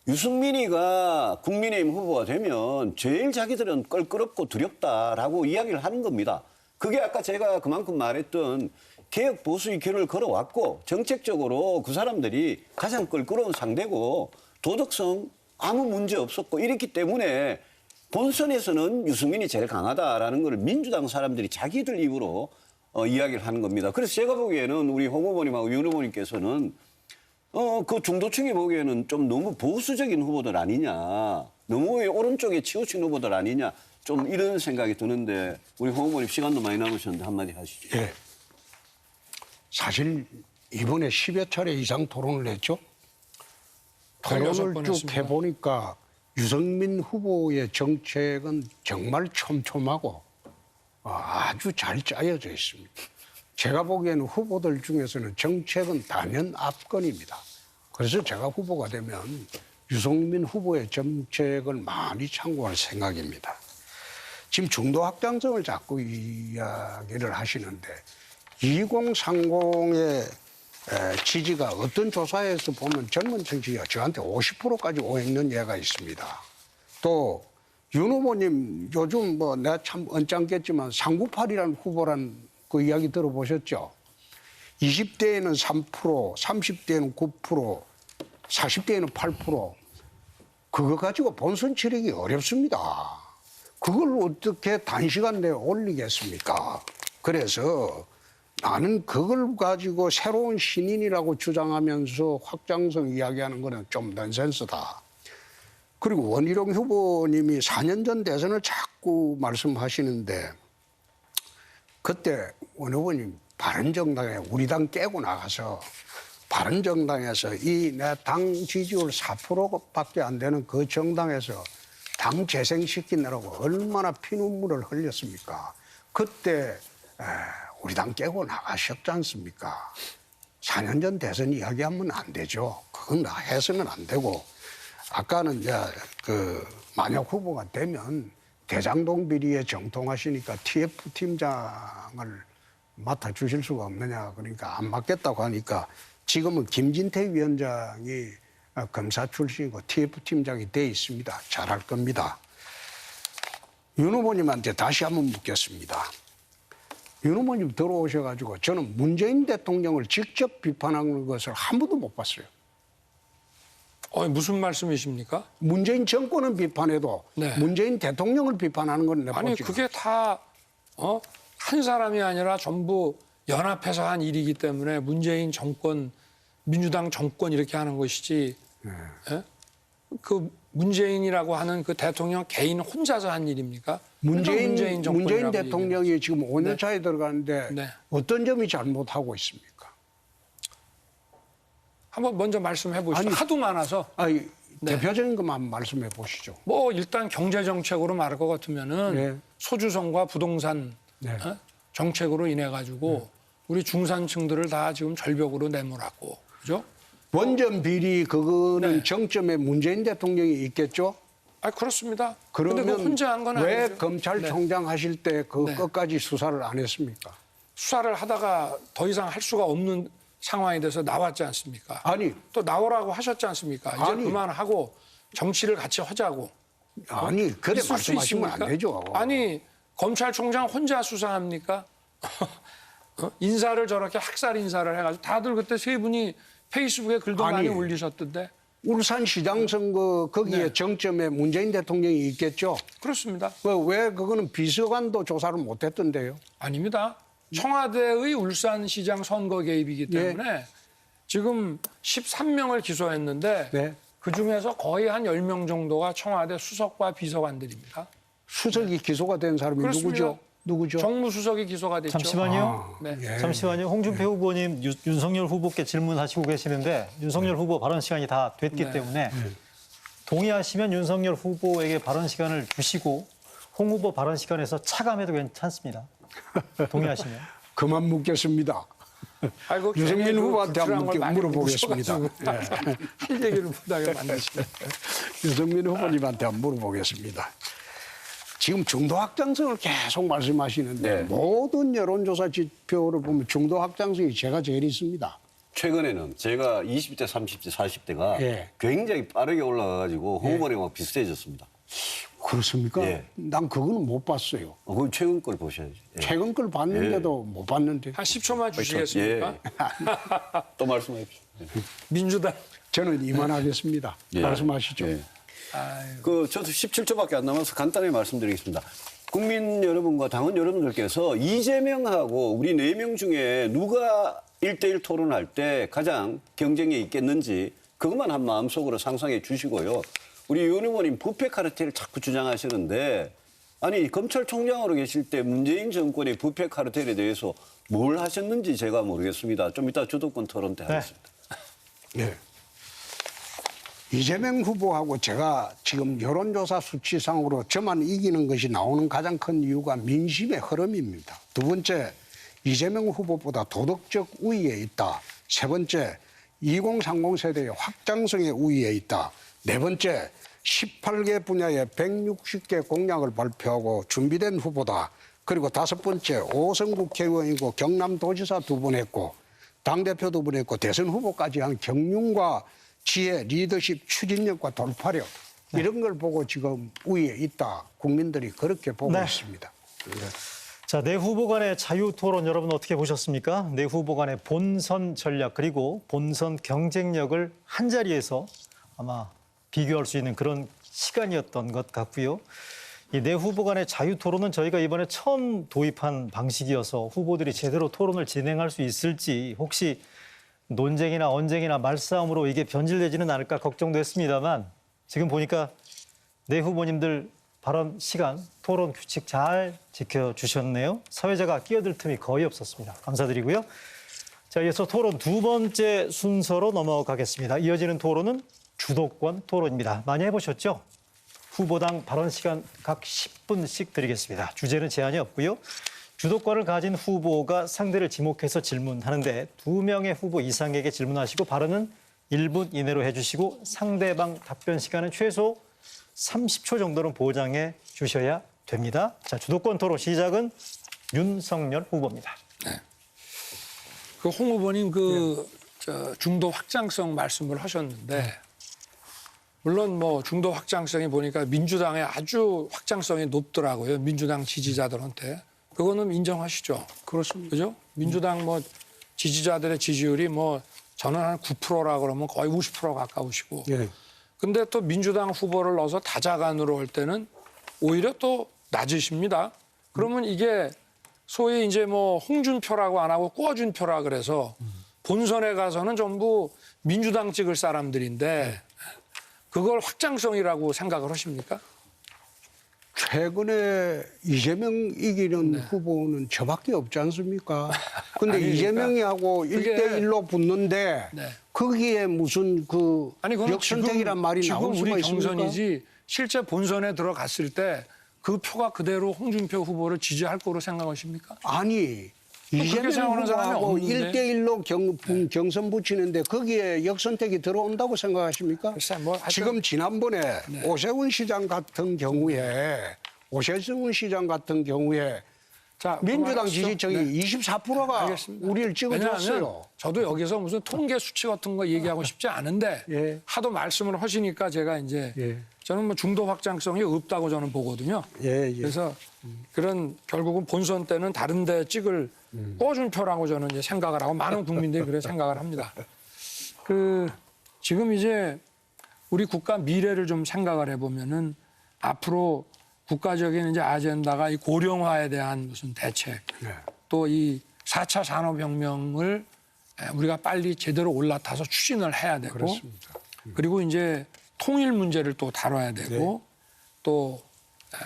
유승민이가 국민의힘 후보가 되면 제일 자기들은 껄끄럽고 두렵다라고 이야기를 하는 겁니다. 그게 아까 제가 그만큼 말했던 개혁 보수의 길을 걸어왔고 정책적으로 그 사람들이 가장 껄끄러운 상대고 도덕성 아무 문제 없었고 이랬기 때문에 본선에서는 유승민이 제일 강하다라는 걸 민주당 사람들이 자기들 입으로 이야기를 하는 겁니다. 그래서 제가 보기에는 우리 홍 후보님하고 윤 후보님께서는 그 중도층이 보기에는 좀 너무 보수적인 후보들 아니냐. 너무 오른쪽에 치우친 후보들 아니냐. 좀 이런 생각이 드는데 우리 홍 후보님 시간도 많이 남으셨는데 한마디 하시죠. 예. 사실 이번에 10여 차례 이상 토론을 했죠. 토론을 16번 쭉 했습니다. 해보니까 유승민 후보의 정책은 정말 촘촘하고 아주 잘 짜여져 있습니다. 제가 보기에는 후보들 중에서는 정책은 단연 압권입니다. 그래서 제가 후보가 되면 유승민 후보의 정책을 많이 참고할 생각입니다. 지금 중도 확장성을 자꾸 이야기를 하시는데 2030의 지지가 어떤 조사에서 보면 젊은 정치가 저한테 50%까지 오있는 예가 있습니다. 또 윤 후보님 요즘 뭐 내가 참 언짢겠지만 398이라는 후보란 그 이야기 들어보셨죠? 20대에는 3%, 30대에는 9%, 40대에는 8%. 그거 가지고 본선 치르기 어렵습니다. 그걸 어떻게 단시간 내에 올리겠습니까? 그래서 나는 그걸 가지고 새로운 신인이라고 주장하면서 확장성 이야기하는 거는 좀 넌센스다. 그리고 원희룡 후보님이 4년 전 대선을 자꾸 말씀하시는데 그때 원 후보님 바른정당에 우리 당 깨고 나가서 바른정당에서 이 내 당 지지율 4%밖에 안 되는 그 정당에서 당 재생시키느라고 얼마나 피눈물을 흘렸습니까? 그때 우리 당 깨고 나가셨지 않습니까? 4년 전 대선 이야기하면 안 되죠. 그건 해서는 안 되고 아까는 이제 만약 후보가 되면 대장동 비리에 정통하시니까 TF 팀장을 맡아주실 수가 없느냐 그러니까 안 맡겠다고 하니까 지금은 김진태 위원장이 검사 출신이고 TF 팀장이 돼 있습니다. 잘할 겁니다. 윤 후보님한테 다시 한번 묻겠습니다. 윤 후보님 들어오셔가지고 저는 문재인 대통령을 직접 비판하는 것을 한 번도 못 봤어요. 무슨 말씀이십니까? 문재인 정권은 비판해도 네. 문재인 대통령을 비판하는 건 내가 아니 보지 그게 다 한 사람이 아니라 전부 연합해서 한 일이기 때문에 문재인 정권, 민주당 정권 이렇게 하는 것이지. 예? 그 문재인이라고 하는 그 대통령 개인 혼자서 한 일입니까? 문재인 정권이라고 대통령이 지금 5년 네. 차에 들어가는데 네. 어떤 점이 잘못하고 있습니까? 한번 먼저 말씀해 보시죠. 아니, 하도 많아서. 아니, 네. 대표적인 것만 말씀해 보시죠. 뭐 일단 경제 정책으로 말할 것 같으면은 네. 소주성과 부동산 네. 정책으로 인해 가지고 우리 중산층들을 다 지금 절벽으로 내몰았고, 그죠? 원전 비리 그거는 네. 정점에 문재인 대통령이 있겠죠? 그렇습니다. 그런데 그러면 그 혼자 한 건 왜 아니죠. 검찰총장 하실 때 그 네. 끝까지 수사를 안 했습니까? 수사를 하다가 더 이상 할 수가 없는 상황이 돼서 나왔지 않습니까? 아니, 또 나오라고 하셨지 않습니까? 이제 아니. 그만하고 정치를 같이 하자고. 그래 있을 수 말씀하시면 있습니까? 안 되죠. 아니 검찰총장 혼자 수사합니까? 인사를 저렇게 학살 인사를 해가지고 다들 그때 세 분이 페이스북에 글도 아니. 많이 올리셨던데. 울산시장 선거 거기에 네. 정점에 문재인 대통령이 있겠죠? 그렇습니다. 왜 그거는 비서관도 조사를 못했던데요? 아닙니다. 청와대의 울산시장 선거 개입이기 때문에 지금 13명을 기소했는데 네. 그중에서 거의 한 10명 정도가 청와대 수석과 비서관들입니다. 수석이 기소가 된 사람이 그렇습니다. 누구죠? 정무수석이 기소가 됐죠. 잠시만요. 네. 잠시만요. 홍준표 후보님 윤석열 후보께 질문하시고 계시는데 윤석열 후보 발언 시간이 다 됐기 네. 때문에 동의하시면 윤석열 후보에게 발언 시간을 주시고 홍 후보 발언 시간에서 차감해도 괜찮습니다. 동의하시면. 그만 묻겠습니다. 아이고, 유승민 괜히 후보한테 불안한 한번 걸 많이 물어보겠습니다. 묻으셔가지고 할 얘기를 못하게 만드시네. 유승민 후보님한테 한번 물어보겠습니다. 지금 중도 확장성을 계속 말씀하시는데 네. 모든 여론조사 지표를 보면 중도 확장성이 제가 제일 있습니다. 최근에는 제가 20대, 30대, 40대가 예. 굉장히 빠르게 올라가가지고 홍 후보님하고 비슷해졌습니다. 그렇습니까? 예. 난 그거는 못 봤어요. 그럼 최근 걸 보셔야죠. 예. 최근 걸 봤는데도 못 봤는데 한 10초만 주시겠습니까? 예. 또 말씀하십시오. 예. 민주당. 저는 이만하겠습니다. 예. 말씀하시죠. 예. 그 저도 17초밖에 안 남아서 간단히 말씀드리겠습니다. 국민 여러분과 당원 여러분들께서 이재명하고 우리 4명 중에 누가 1대1 토론할 때 가장 경쟁이 있겠는지 그것만 한 마음속으로 상상해 주시고요. 우리 윤 후보님 부패 카르텔을 자꾸 주장하시는데 아니 검찰총장으로 계실 때 문재인 정권의 부패 카르텔에 대해서 뭘 하셨는지 제가 모르겠습니다. 좀 이따 주도권 토론 때 하겠습니다. 예. 이재명 후보하고 제가 지금 여론조사 수치상으로 저만 이기는 것이 나오는 가장 큰 이유가 민심의 흐름입니다. 두 번째, 이재명 후보보다 도덕적 우위에 있다. 세 번째, 2030 세대의 확장성의 우위에 있다. 네 번째, 18개 분야에 160개 공약을 발표하고 준비된 후보다. 그리고 다섯 번째, 5선 국회의원이고 경남도지사 2번 했고 당대표 2번 했고 대선 후보까지 한 경륜과 지혜, 리더십, 추진력과 돌파력 이런 걸 보고 지금 우위에 있다. 국민들이 그렇게 보고 네. 있습니다. 자, 네 후보 간의 자유 토론 여러분 어떻게 보셨습니까? 네 후보 간의 본선 전략 그리고 본선 경쟁력을 한 자리에서 아마 비교할 수 있는 그런 시간이었던 것 같고요. 이 네 후보 간의 자유 토론은 저희가 이번에 처음 도입한 방식이어서 후보들이 제대로 토론을 진행할 수 있을지 혹시 논쟁이나 언쟁이나 말싸움으로 이게 변질되지는 않을까 걱정도 했습니다만 지금 보니까 네 후보님들 발언 시간, 토론 규칙 잘 지켜주셨네요. 사회자가 끼어들 틈이 거의 없었습니다. 감사드리고요. 자, 이어서 토론 두 번째 순서로 넘어가겠습니다. 이어지는 토론은 주도권 토론입니다. 많이 해보셨죠? 후보당 발언 시간 각 10분씩 드리겠습니다. 주제는 제한이 없고요. 주도권을 가진 후보가 상대를 지목해서 질문하는데 2명의 후보 이상에게 질문하시고 발언은 1분 이내로 해주시고 상대방 답변 시간은 최소 30초 정도는 보장해 주셔야 됩니다. 자, 주도권 토론 시작은 윤석열 후보입니다. 그 홍 후보님 저 중도 확장성 말씀을 하셨는데 물론 뭐 중도 확장성이 보니까 민주당의 아주 확장성이 높더라고요. 민주당 지지자들한테. 그거는 인정하시죠? 그렇습니다. 그죠? 민주당 뭐 지지자들의 지지율이 뭐 저는 한 9%라 그러면 거의 50% 가까우시고. 예. 근데 또 민주당 후보를 넣어서 다자간으로 할 때는 오히려 또 낮으십니다. 그러면 이게 소위 이제 뭐 홍준표라고 안 하고 꿔준표라 그래서 본선에 가서는 전부 민주당 찍을 사람들인데 그걸 확장성이라고 생각을 하십니까? 최근에 이재명 이기는 후보는 저밖에 없지 않습니까? 근데 아니, 이재명이하고 그게- 1대1로 붙는데 네. 거기에 무슨 그 아니 그건 역선택이란 말이 지금 나올 수가 우리 있습니까? 경선이지 실제 본선에 들어갔을 때 그 표가 그대로 홍준표 후보를 지지할 거로 생각하십니까? 아니 그렇게 이재명 생각하는 사람이 후보하고 없는데. 1대1로 경선 붙이는데 거기에 역선택이 들어온다고 생각하십니까? 글쎄, 뭐 하여튼- 지금 지난번에 오세훈 시장 같은 경우에 자, 민주당 그만하시죠. 지지층이 네. 24%가 알겠습니다. 우리를 왜냐하면 찍어줬어요. 저도 여기서 무슨 통계 수치 같은 거 얘기하고 싶지 않은데 예. 하도 말씀을 하시니까 제가 이제 예. 저는 뭐 중도 확장성이 없다고 저는 보거든요. 예, 예. 그래서 그런 결국은 본선 때는 다른 데 찍을 꿔준표라고 저는 이제 생각을 하고 많은 국민들이 그렇게 생각을 합니다. 지금 이제 우리 국가 미래를 좀 생각을 해보면은 앞으로 국가적인 이제 아젠다가 이 고령화에 대한 무슨 대책 네. 또 이 4차 산업혁명을 우리가 빨리 제대로 올라타서 추진을 해야 되고 그렇습니다. 그리고 이제 통일 문제를 또 다뤄야 되고 또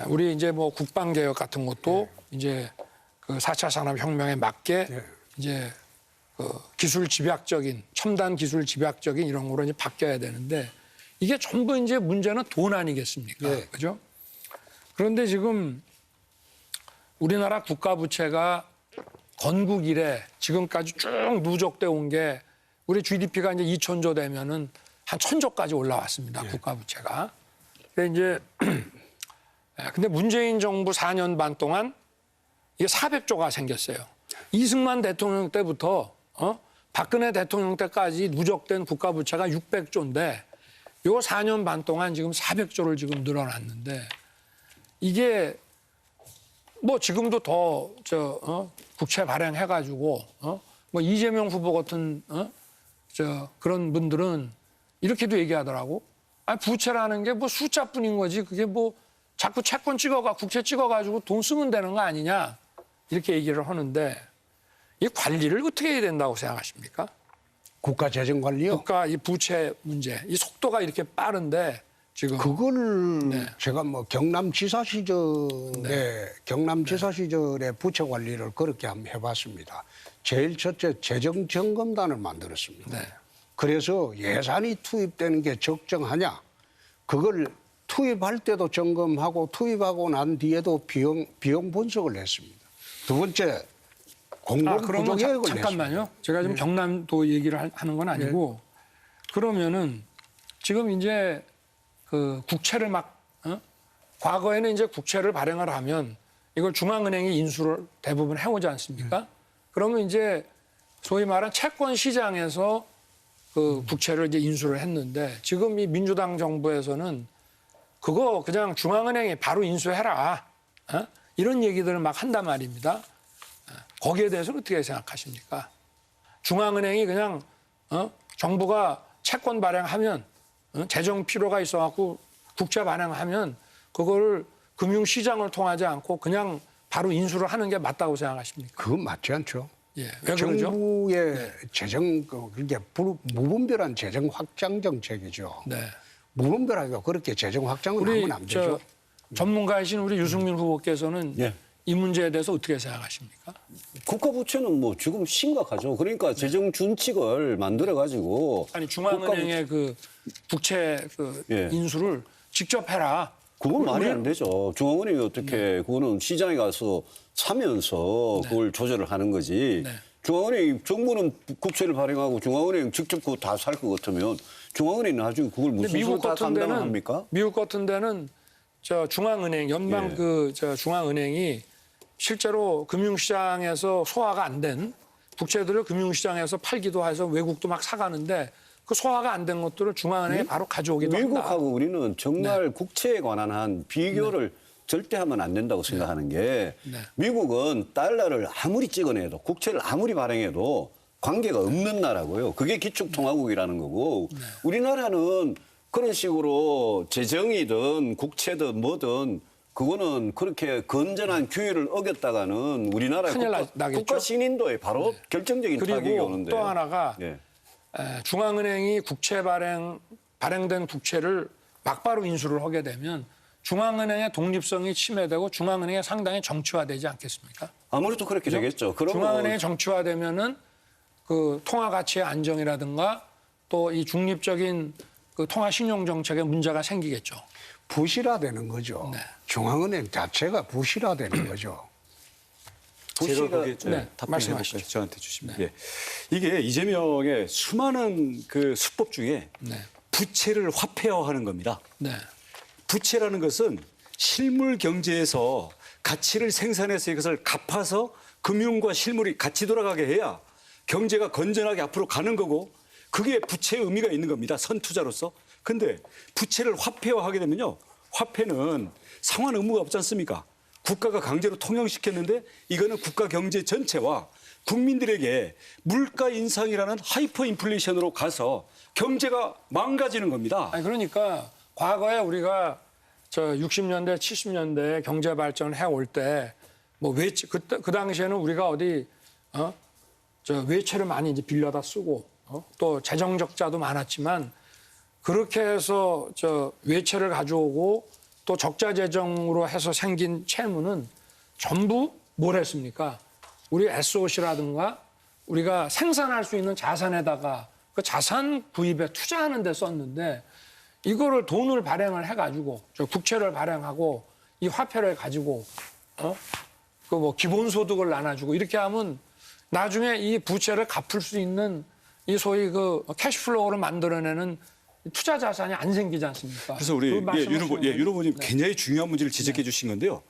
우리 이제 뭐 국방 개혁 같은 것도 이제 그 4차 산업혁명에 맞게 이제 그 기술 집약적인 첨단 기술 집약적인 이런 거로 이제 바뀌어야 되는데 이게 전부 이제 문제는 돈 아니겠습니까? 네. 그죠? 그런데 지금 우리나라 국가 부채가 건국 이래 지금까지 쭉 누적돼 온 게 우리 GDP가 이제 2,000조 되면은 한 1,000조까지 올라왔습니다. 국가 부채가. 근데 문재인 정부 4년 반 동안 이게 400조가 생겼어요. 이승만 대통령 때부터 박근혜 대통령 때까지 누적된 국가 부채가 600조인데 요 4년 반 동안 지금 400조를 지금 늘어났는데 이게 뭐 지금도 더 국채 발행해가지고 뭐 이재명 후보 같은 그런 분들은 이렇게도 얘기하더라고. 아니 부채라는 게 뭐 숫자뿐인 거지 그게 뭐 자꾸 채권 국채 찍어가지고 돈 쓰면 되는 거 아니냐 이렇게 얘기를 하는데 이 관리를 어떻게 해야 된다고 생각하십니까? 국가 재정 관리요. 국가 이 부채 문제 이 속도가 이렇게 빠른데 지금 그걸 제가 뭐 경남지사 시절에 부채 관리를 그렇게 한번 해봤습니다. 제일 첫째 재정 점검단을 만들었습니다. 네. 그래서 예산이 투입되는 게 적정하냐 그걸 투입할 때도 점검하고 투입하고 난 뒤에도 비용 분석을 했습니다. 두 번째 공공 그러면 부족액을 잠깐만요. 제가 지금 경남도 얘기를 하는 건 아니고 그러면은 지금 이제 그 국채를 과거에는 이제 국채를 발행을 하면 이걸 중앙은행이 인수를 대부분 해오지 않습니까? 그러면 이제 소위 말한 채권 시장에서 그 국채를 이제 인수를 했는데 지금 이 민주당 정부에서는 그거 그냥 중앙은행이 바로 인수해라. 이런 얘기들을 막 한단 말입니다. 거기에 대해서는 어떻게 생각하십니까? 중앙은행이 그냥 정부가 채권 발행하면 재정 필요가 있어갖고 국채 발행하면 그거를 금융시장을 통하지 않고 그냥 바로 인수를 하는 게 맞다고 생각하십니까? 그건 맞지 않죠. 예, 왜 그러죠? 정부의 재정 그게 무분별한 재정 확장 정책이죠. 네. 무분별하게 그렇게 재정 확장을 우리 하면 안 되죠. 전문가이신 우리 유승민 후보께서는 예. 이 문제에 대해서 어떻게 생각하십니까? 국가 부채는 뭐 지금 심각하죠. 그러니까 재정 준칙을 만들어 가지고 아니 중앙은행의 그 부채 그 예. 인수를 직접 해라. 그건 말이 안 되죠. 중앙은행이 어떻게 그거는 시장에 가서 사면서 그걸 조절을 하는 거지. 네. 중앙은행 정부는 국채를 발행하고 중앙은행 직접 그거 다 살 것 같으면 중앙은행이 나중에 그걸 무슨 수로 다 감당을 합니까? 미국 같은 데는 저 중앙은행 연방 예. 저 중앙은행이 실제로 금융시장에서 소화가 안 된 부채들을 금융시장에서 팔기도 해서 외국도 막 사가는데 그 소화가 안 된 것들을 중앙은행이 바로 가져오기도 합니다. 미국하고 우리는 정말 국채에 관한 한 비교를 절대 하면 안 된다고 생각하는 게 미국은 달러를 아무리 찍어내도 국채를 아무리 발행해도 관계가 없는 나라고요. 그게 기축통화국이라는 거고 우리나라는 그런 식으로 재정이든 국채든 뭐든 그거는 그렇게 건전한 규율을 어겼다가는 우리나라의 큰일 나겠죠. 국가 신인도에 바로 결정적인 타격이 그리고 오는데. 또 하나가 예. 중앙은행이 국채 발행된 국채를 막바로 인수를 하게 되면 중앙은행의 독립성이 침해되고 중앙은행이 상당히 정치화되지 않겠습니까? 아무래도 그렇게 되겠죠. 그런 중앙은행이 정치화되면은 그 통화 가치의 안정이라든가 또 이 중립적인 그 통화 신용 정책에 문제가 생기겠죠. 부실화되는 거죠. 중앙은행 자체가 부실화되는 거죠. 제가 거기에 좀 네, 답변해 말씀하시죠. 볼까요? 저한테 주시면. 예. 이게 이재명의 수많은 그 수법 중에 부채를 화폐화하는 겁니다. 네. 부채라는 것은 실물 경제에서 가치를 생산해서 이것을 갚아서 금융과 실물이 같이 돌아가게 해야 경제가 건전하게 앞으로 가는 거고 그게 부채의 의미가 있는 겁니다. 선투자로서. 근데 부채를 화폐화하게 되면요. 화폐는 상환 의무가 없지 않습니까? 국가가 강제로 통용시켰는데 이거는 국가 경제 전체와 국민들에게 물가 인상이라는 하이퍼 인플레이션으로 가서 경제가 망가지는 겁니다. 아니 그러니까 과거에 우리가 저 60년대, 70년대 경제 발전을 해올 때 뭐 외채 그 당시에는 우리가 어디 저 외채를 많이 이제 빌려다 쓰고 또 재정 적자도 많았지만 그렇게 해서 저 외채를 가져오고 또 적자 재정으로 해서 생긴 채무는 전부 뭘 했습니까? 우리 SOC라든가 우리가 생산할 수 있는 자산에다가 그 자산 구입에 투자하는 데 썼는데 이거를 돈을 발행을 해가지고 저 국채를 발행하고 이 화폐를 가지고 그 뭐 기본소득을 나눠주고 이렇게 하면 나중에 이 부채를 갚을 수 있는 이 소위 그 캐시플로우를 만들어내는 투자 자산이 안 생기지 않습니까? 그래서 우리 윤 후보님 굉장히 중요한 문제를 지적해 주신 건데요.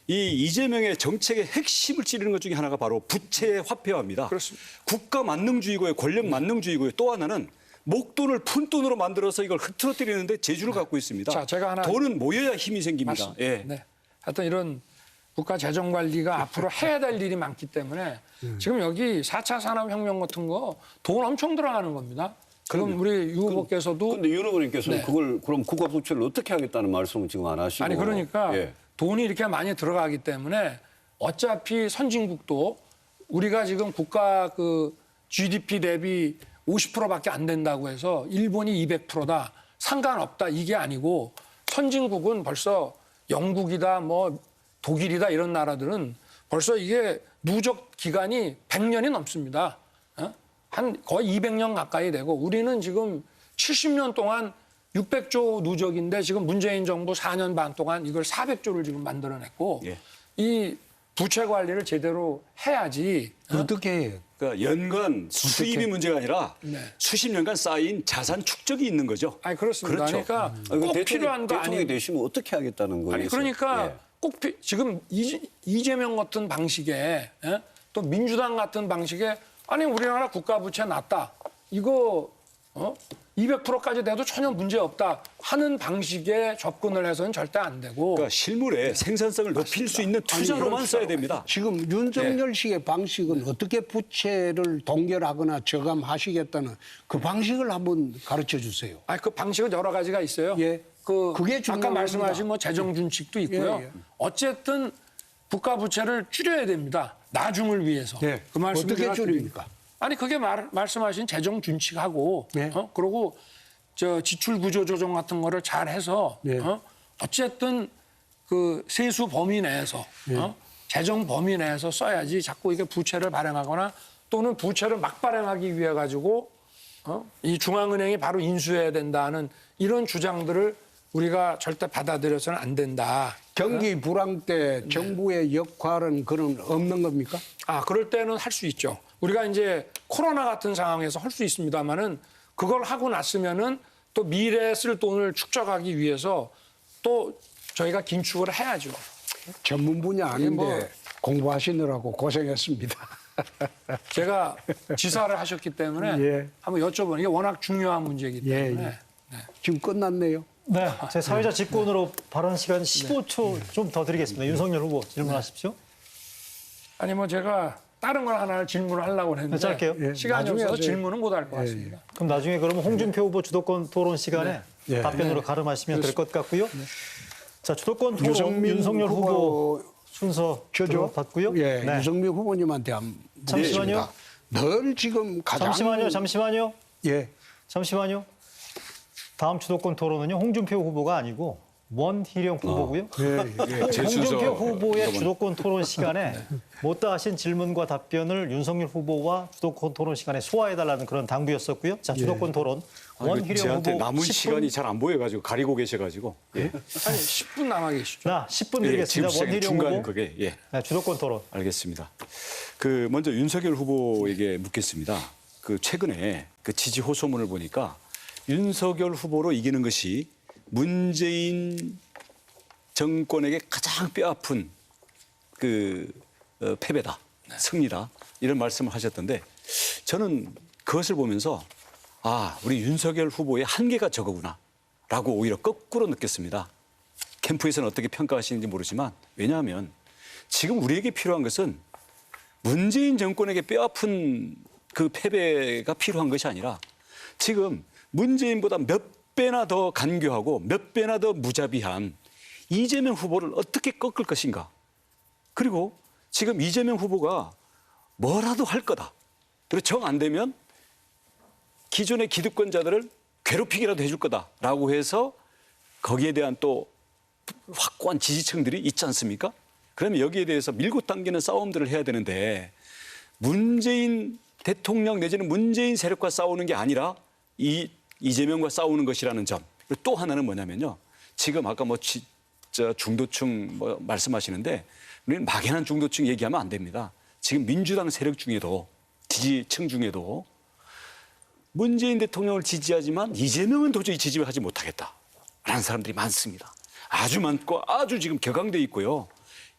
이 이재명의 정책의 핵심을 찌르는 것 중에 하나가 바로 부채 화폐화입니다. 그렇습니다. 국가 만능주의고요, 권력 만능주의고요. 또 하나는 목돈을 푼돈으로 만들어서 이걸 흐트러뜨리는데 재주를 갖고 있습니다. 자, 제가 하나 돈은 모여야 힘이 생깁니다. 맞습니다. 예. 네. 하여튼 이런 국가 재정 관리가 앞으로 해야 될 일이 많기 때문에 지금 여기 4차 산업혁명 같은 거 돈 엄청 들어가는 겁니다. 그럼 우리 유 후보께서도 근데 윤 후보님께서는 네. 그걸 그럼 국가 부채를 어떻게 하겠다는 말씀은 지금 안 하시고. 아니 그러니까 예. 돈이 이렇게 많이 들어가기 때문에 어차피 선진국도 우리가 지금 국가 그 GDP 대비 50%밖에 안 된다고 해서 일본이 200%다 상관없다 이게 아니고 선진국은 벌써 영국이다 뭐 독일이다 이런 나라들은 벌써 이게 누적 기간이 100년이 넘습니다. 한 거의 200년 가까이 되고 우리는 지금 70년 동안 600조 누적인데 지금 문재인 정부 4년 반 동안 이걸 400조를 지금 만들어냈고 예. 이 부채 관리를 제대로 해야지. 어떻게 해요? 그러니까 연간 수입이 문제가 아니라 수십 년간 쌓인 자산 축적이 있는 거죠. 아니 그렇습니다. 그렇죠. 그러니까 꼭 필요한 거 대통령이 아니. 되시면 어떻게 하겠다는 거예요? 아니 그러니까 예. 꼭 지금 이재명 같은 방식에 또 민주당 같은 방식에 아니 우리나라 국가 부채 낮다. 이거 200%까지 돼도 전혀 문제 없다 하는 방식에 접근을 해서는 절대 안 되고. 그러니까 실물의 생산성을 높일 수 있는 투자로만 써야 됩니다. 지금 윤석열 씨의 방식은 어떻게 부채를 동결하거나 저감하시겠다는 그 방식을 한번 가르쳐 주세요. 아니 그 방식은 여러 가지가 있어요. 예. 그게 아까 중요합니다. 말씀하신 뭐 재정 준칙도 있고요. 예, 예. 어쨌든 국가 부채를 줄여야 됩니다. 나중을 위해서. 예. 그 말씀 어떻게 줄입니까? 아니 그게 말씀하신 재정 준칙하고 예. 그리고 저 지출 구조 조정 같은 거를 잘 해서 예. 어쨌든 그 세수 범위 내에서 재정 범위 내에서 써야지 자꾸 이게 부채를 발행하거나 또는 부채를 막 발행하기 위해 가지고 이 중앙은행이 바로 인수해야 된다는 이런 주장들을 우리가 절대 받아들여서는 안 된다. 경기 불황 때 정부의 역할은 그런 없는 겁니까? 아, 그럴 때는 할 수 있죠. 우리가 이제 코로나 같은 상황에서 할 수 있습니다만은 그걸 하고 났으면은 또 미래에 쓸 돈을 축적하기 위해서 또 저희가 긴축을 해야죠. 전문 분야 아닌데 뭐- 공부하시느라고 고생했습니다. 제가 지사를 하셨기 때문에 예. 한번 여쭤보는 이게 워낙 중요한 문제이기 예, 때문에. 예. 지금 끝났네요. 네, 제 사회자 직권으로 발언 시간 15초 좀 더 드리겠습니다. 윤석열 후보 질문하십시오. 아니 뭐 제가 다른 걸 하나 질문을 하려고 했는데 짧게요. 예, 시간이 나중에 없어서 하세요. 질문은 못 할 것 같습니다. 그럼 나중에 그러면 홍준표 후보 주도권 토론 시간에 네. 답변으로 가름하시면 될 것 같고요. 자, 주도권 토론 유승민 윤석열 후보 순서 저죠? 받고요. 예, 네. 유승민 후보님한테 한번 잠시만요. 묻겠습니다. 늘 지금 가장 잠시만요. 예, 잠시만요. 다음 주도권 토론은요. 홍준표 후보가 아니고 원희룡 후보고요. 예, 예. 제 홍준표 순서 후보의 여러분. 주도권 토론 시간에 못다 하신 질문과 답변을 윤석열 후보와 주도권 토론 시간에 소화해달라는 그런 당부였었고요. 자, 주도권 토론 원희룡 저한테 후보 남은 10분. 시간이 잘 안 보여가지고 가리고 계셔가지고 예. 아니 10분 남아 계시죠. 나 10분 예, 지금 드리겠습니다. 시작이 원희룡 중간 후보. 그게 예. 네, 주도권 토론. 알겠습니다. 그 먼저 윤석열 후보에게 묻겠습니다. 그 최근에 그 지지 호소문을 보니까 윤석열 후보로 이기는 것이 문재인 정권에게 가장 뼈아픈 그 패배다, 승리다 이런 말씀을 하셨던데 저는 그것을 보면서 아 우리 윤석열 후보의 한계가 저거구나라고 오히려 거꾸로 느꼈습니다. 캠프에서는 어떻게 평가하시는지 모르지만 왜냐하면 지금 우리에게 필요한 것은 문재인 정권에게 뼈아픈 그 패배가 필요한 것이 아니라 지금 문재인보다 몇 배나 더 간교하고 몇 배나 더 무자비한 이재명 후보를 어떻게 꺾을 것인가. 그리고 지금 이재명 후보가 뭐라도 할 거다. 그리고 정 안 되면 기존의 기득권자들을 괴롭히기라도 해줄 거다라고 해서 거기에 대한 또 확고한 지지층들이 있지 않습니까? 그러면 여기에 대해서 밀고 당기는 싸움들을 해야 되는데 문재인 대통령 내지는 문재인 세력과 싸우는 게 아니라 이재명과 싸우는 것이라는 점. 그리고 또 하나는 뭐냐면요. 지금 아까 중도층 말씀하시는데 우리는 막연한 중도층 얘기하면 안 됩니다. 지금 민주당 세력 중에도 지지층 중에도 문재인 대통령을 지지하지만 이재명은 도저히 지지하지 못하겠다라는 사람들이 많습니다. 아주 많고 아주 지금 격앙돼 있고요.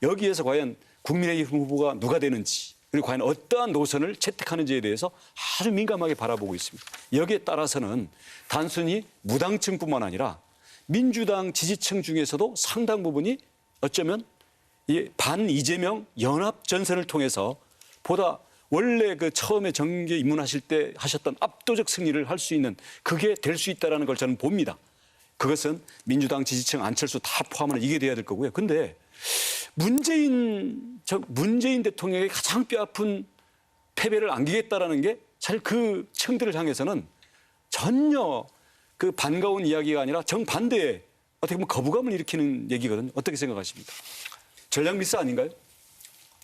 여기에서 과연 국민의힘 후보가 누가 되는지 그리고 과연 어떠한 노선을 채택하는지에 대해서 아주 민감하게 바라보고 있습니다. 여기에 따라서는 단순히 무당층뿐만 아니라 민주당 지지층 중에서도 상당 부분이 어쩌면 이 반 이재명 연합 전선을 통해서 보다 원래 그 처음에 정계 입문하실 때 하셨던 압도적 승리를 할 수 있는 그게 될 수 있다는 걸 저는 봅니다. 그것은 민주당 지지층 안철수 다 포함하는 이게 돼야 될 거고요. 근데 문재인 대통령의 가장 뼈아픈 패배를 안기겠다라는 게 사실 그 층들을 향해서는 전혀 그 반가운 이야기가 아니라 정반대의 어떻게 보면 거부감을 일으키는 얘기거든요. 어떻게 생각하십니까? 전략 미스 아닌가요?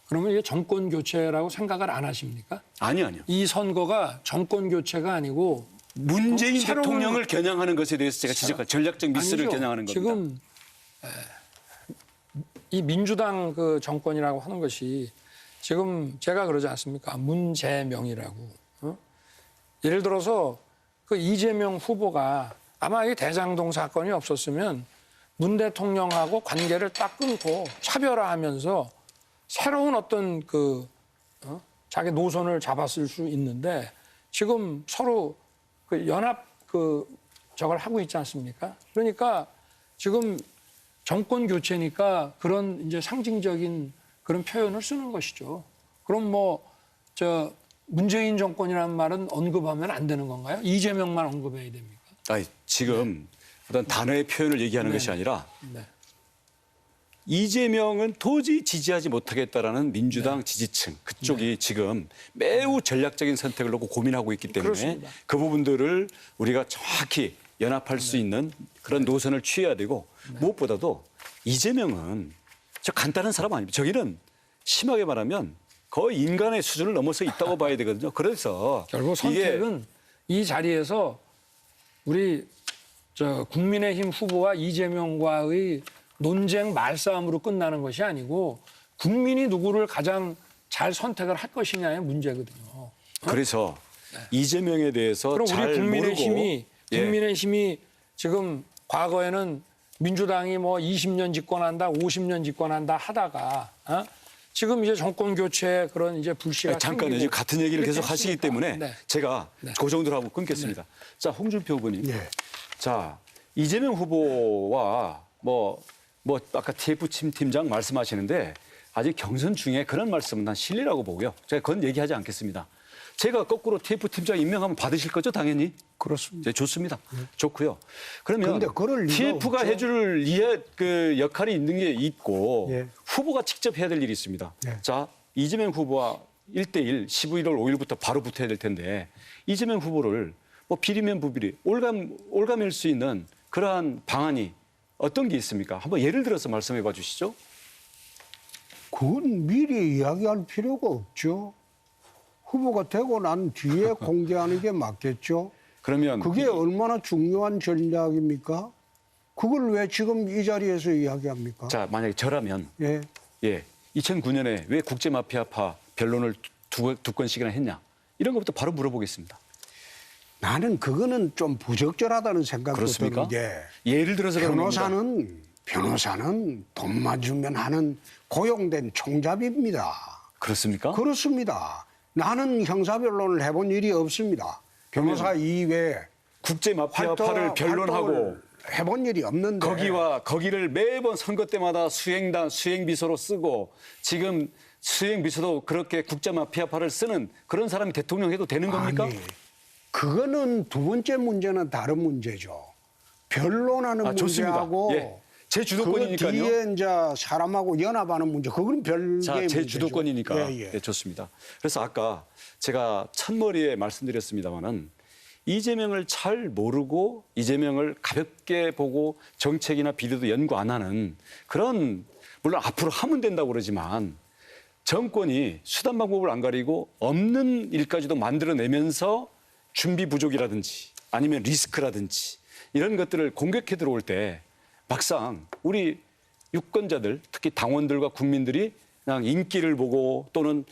그러면 이게 정권 교체라고 생각을 안 하십니까? 아니요. 이 선거가 정권 교체가 아니고 문재인 새로운- 대통령을 겨냥하는 것에 대해서 제가 지적한 전략적 미스를 아니죠. 겨냥하는 겁니다. 지금 이 민주당 그 정권이라고 하는 것이 지금 제가 그러지 않습니까? 문재명이라고. 예를 들어서 그 이재명 후보가 아마 이 대장동 사건이 없었으면 문 대통령하고 관계를 딱 끊고 차별화하면서 새로운 어떤 자기 노선을 잡았을 수 있는데 지금 서로 그 연합 저걸 하고 있지 않습니까? 그러니까 지금 정권 교체니까 그런 이제 상징적인 그런 표현을 쓰는 것이죠. 그럼 문재인 정권이라는 말은 언급하면 안 되는 건가요? 이재명만 언급해야 됩니까? 아니, 지금 어떤 단어의 표현을 얘기하는 것이 아니라 네. 이재명은 도저히 지지하지 못하겠다라는 민주당 지지층 그쪽이 지금 매우 전략적인 선택을 놓고 고민하고 있기 때문에 그렇습니다. 그 부분들을 우리가 정확히 연합할 수 있는 그런 노선을 취해야 되고 무엇보다도 이재명은 저 간단한 사람 아닙니다. 저기는 심하게 말하면 거의 인간의 수준을 넘어서 있다고 봐야 되거든요. 그래서 결국 선택은 이 자리에서 우리 국민의힘 후보와 이재명과의 논쟁 말싸움으로 끝나는 것이 아니고 국민이 누구를 가장 잘 선택을 할 것이냐의 문제거든요. 그래서 이재명에 대해서 그럼 잘 우리 국민의힘이 모르고 국민의힘이 지금 과거에는 민주당이 20년 집권한다, 50년 집권한다 하다가 지금 이제 정권 교체 그런 이제 불씨가 잠깐요. 생기고 지금 같은 얘기를 이렇게 계속 하시기 했으니까. 때문에 네. 제가 그 정도로 하고 끊겠습니다. 자, 홍준표 후보님. 예. 자, 이재명 후보와 아까 TF 팀장 말씀하시는데 아직 경선 중에 그런 말씀은 난 실례라고 보고요. 제가 그건 얘기하지 않겠습니다. 제가 거꾸로 TF 팀장 임명하면 받으실 거죠, 당연히? 그렇습니다. 네, 좋습니다. 좋고요. 그러면 근데 그럴 리가 TF가 없죠. 해줄 그 역할이 있는 게 있고 예. 후보가 직접 해야 될 일이 있습니다. 예. 자, 이재명 후보와 1대1 11월 5일부터 바로 붙어야 될 텐데 이재명 후보를 비리면 부비리 올가맬 수 있는 그러한 방안이 어떤 게 있습니까? 한번 예를 들어서 말씀해 봐 주시죠. 그건 미리 이야기할 필요가 없죠. 후보가 되고 난 뒤에 공개하는 게 맞겠죠. 그러면 그게 얼마나 중요한 전략입니까? 그걸 왜 지금 이 자리에서 이야기합니까? 자, 만약에 저라면 예. 2009년에 왜 국제마피아파 변론을 두 건씩이나 했냐? 이런 것부터 바로 물어보겠습니다. 나는 그거는 좀 부적절하다는 생각도 그렇습니까? 드는 게 예를 들어서 그런 겁니다. 변호사는 돈만 주면 하는 고용된 총잡이입니다. 그렇습니까? 그렇습니다. 나는 형사변론을 해본 일이 없습니다. 변호사 이외에 국제마피아파를 변론하고 활동을 해본 일이 없는데 거기를 매번 선거 때마다 수행비서로 쓰고 지금 수행비서도 그렇게 국제마피아파를 쓰는 그런 사람이 대통령 해도 되는 겁니까? 아니, 그거는 두 번째 문제는 다른 문제죠. 변론하는 좋습니다. 문제하고 예. 제 그 주도권이니까요. 뒤에 이제 사람하고 연합하는 문제, 그건 별개의 자, 제 문제죠. 주도권이니까 예. 네, 좋습니다. 그래서 아까 제가 첫머리에 말씀드렸습니다마는 이재명을 잘 모르고 이재명을 가볍게 보고 정책이나 비리도 연구 안 하는 그런, 물론 앞으로 하면 된다고 그러지만 정권이 수단 방법을 안 가리고 없는 일까지도 만들어내면서 준비 부족이라든지 아니면 리스크라든지 이런 것들을 공격해 들어올 때 막상 우리 유권자들, 특히 당원들과 국민들이 그냥 인기를 보고 또는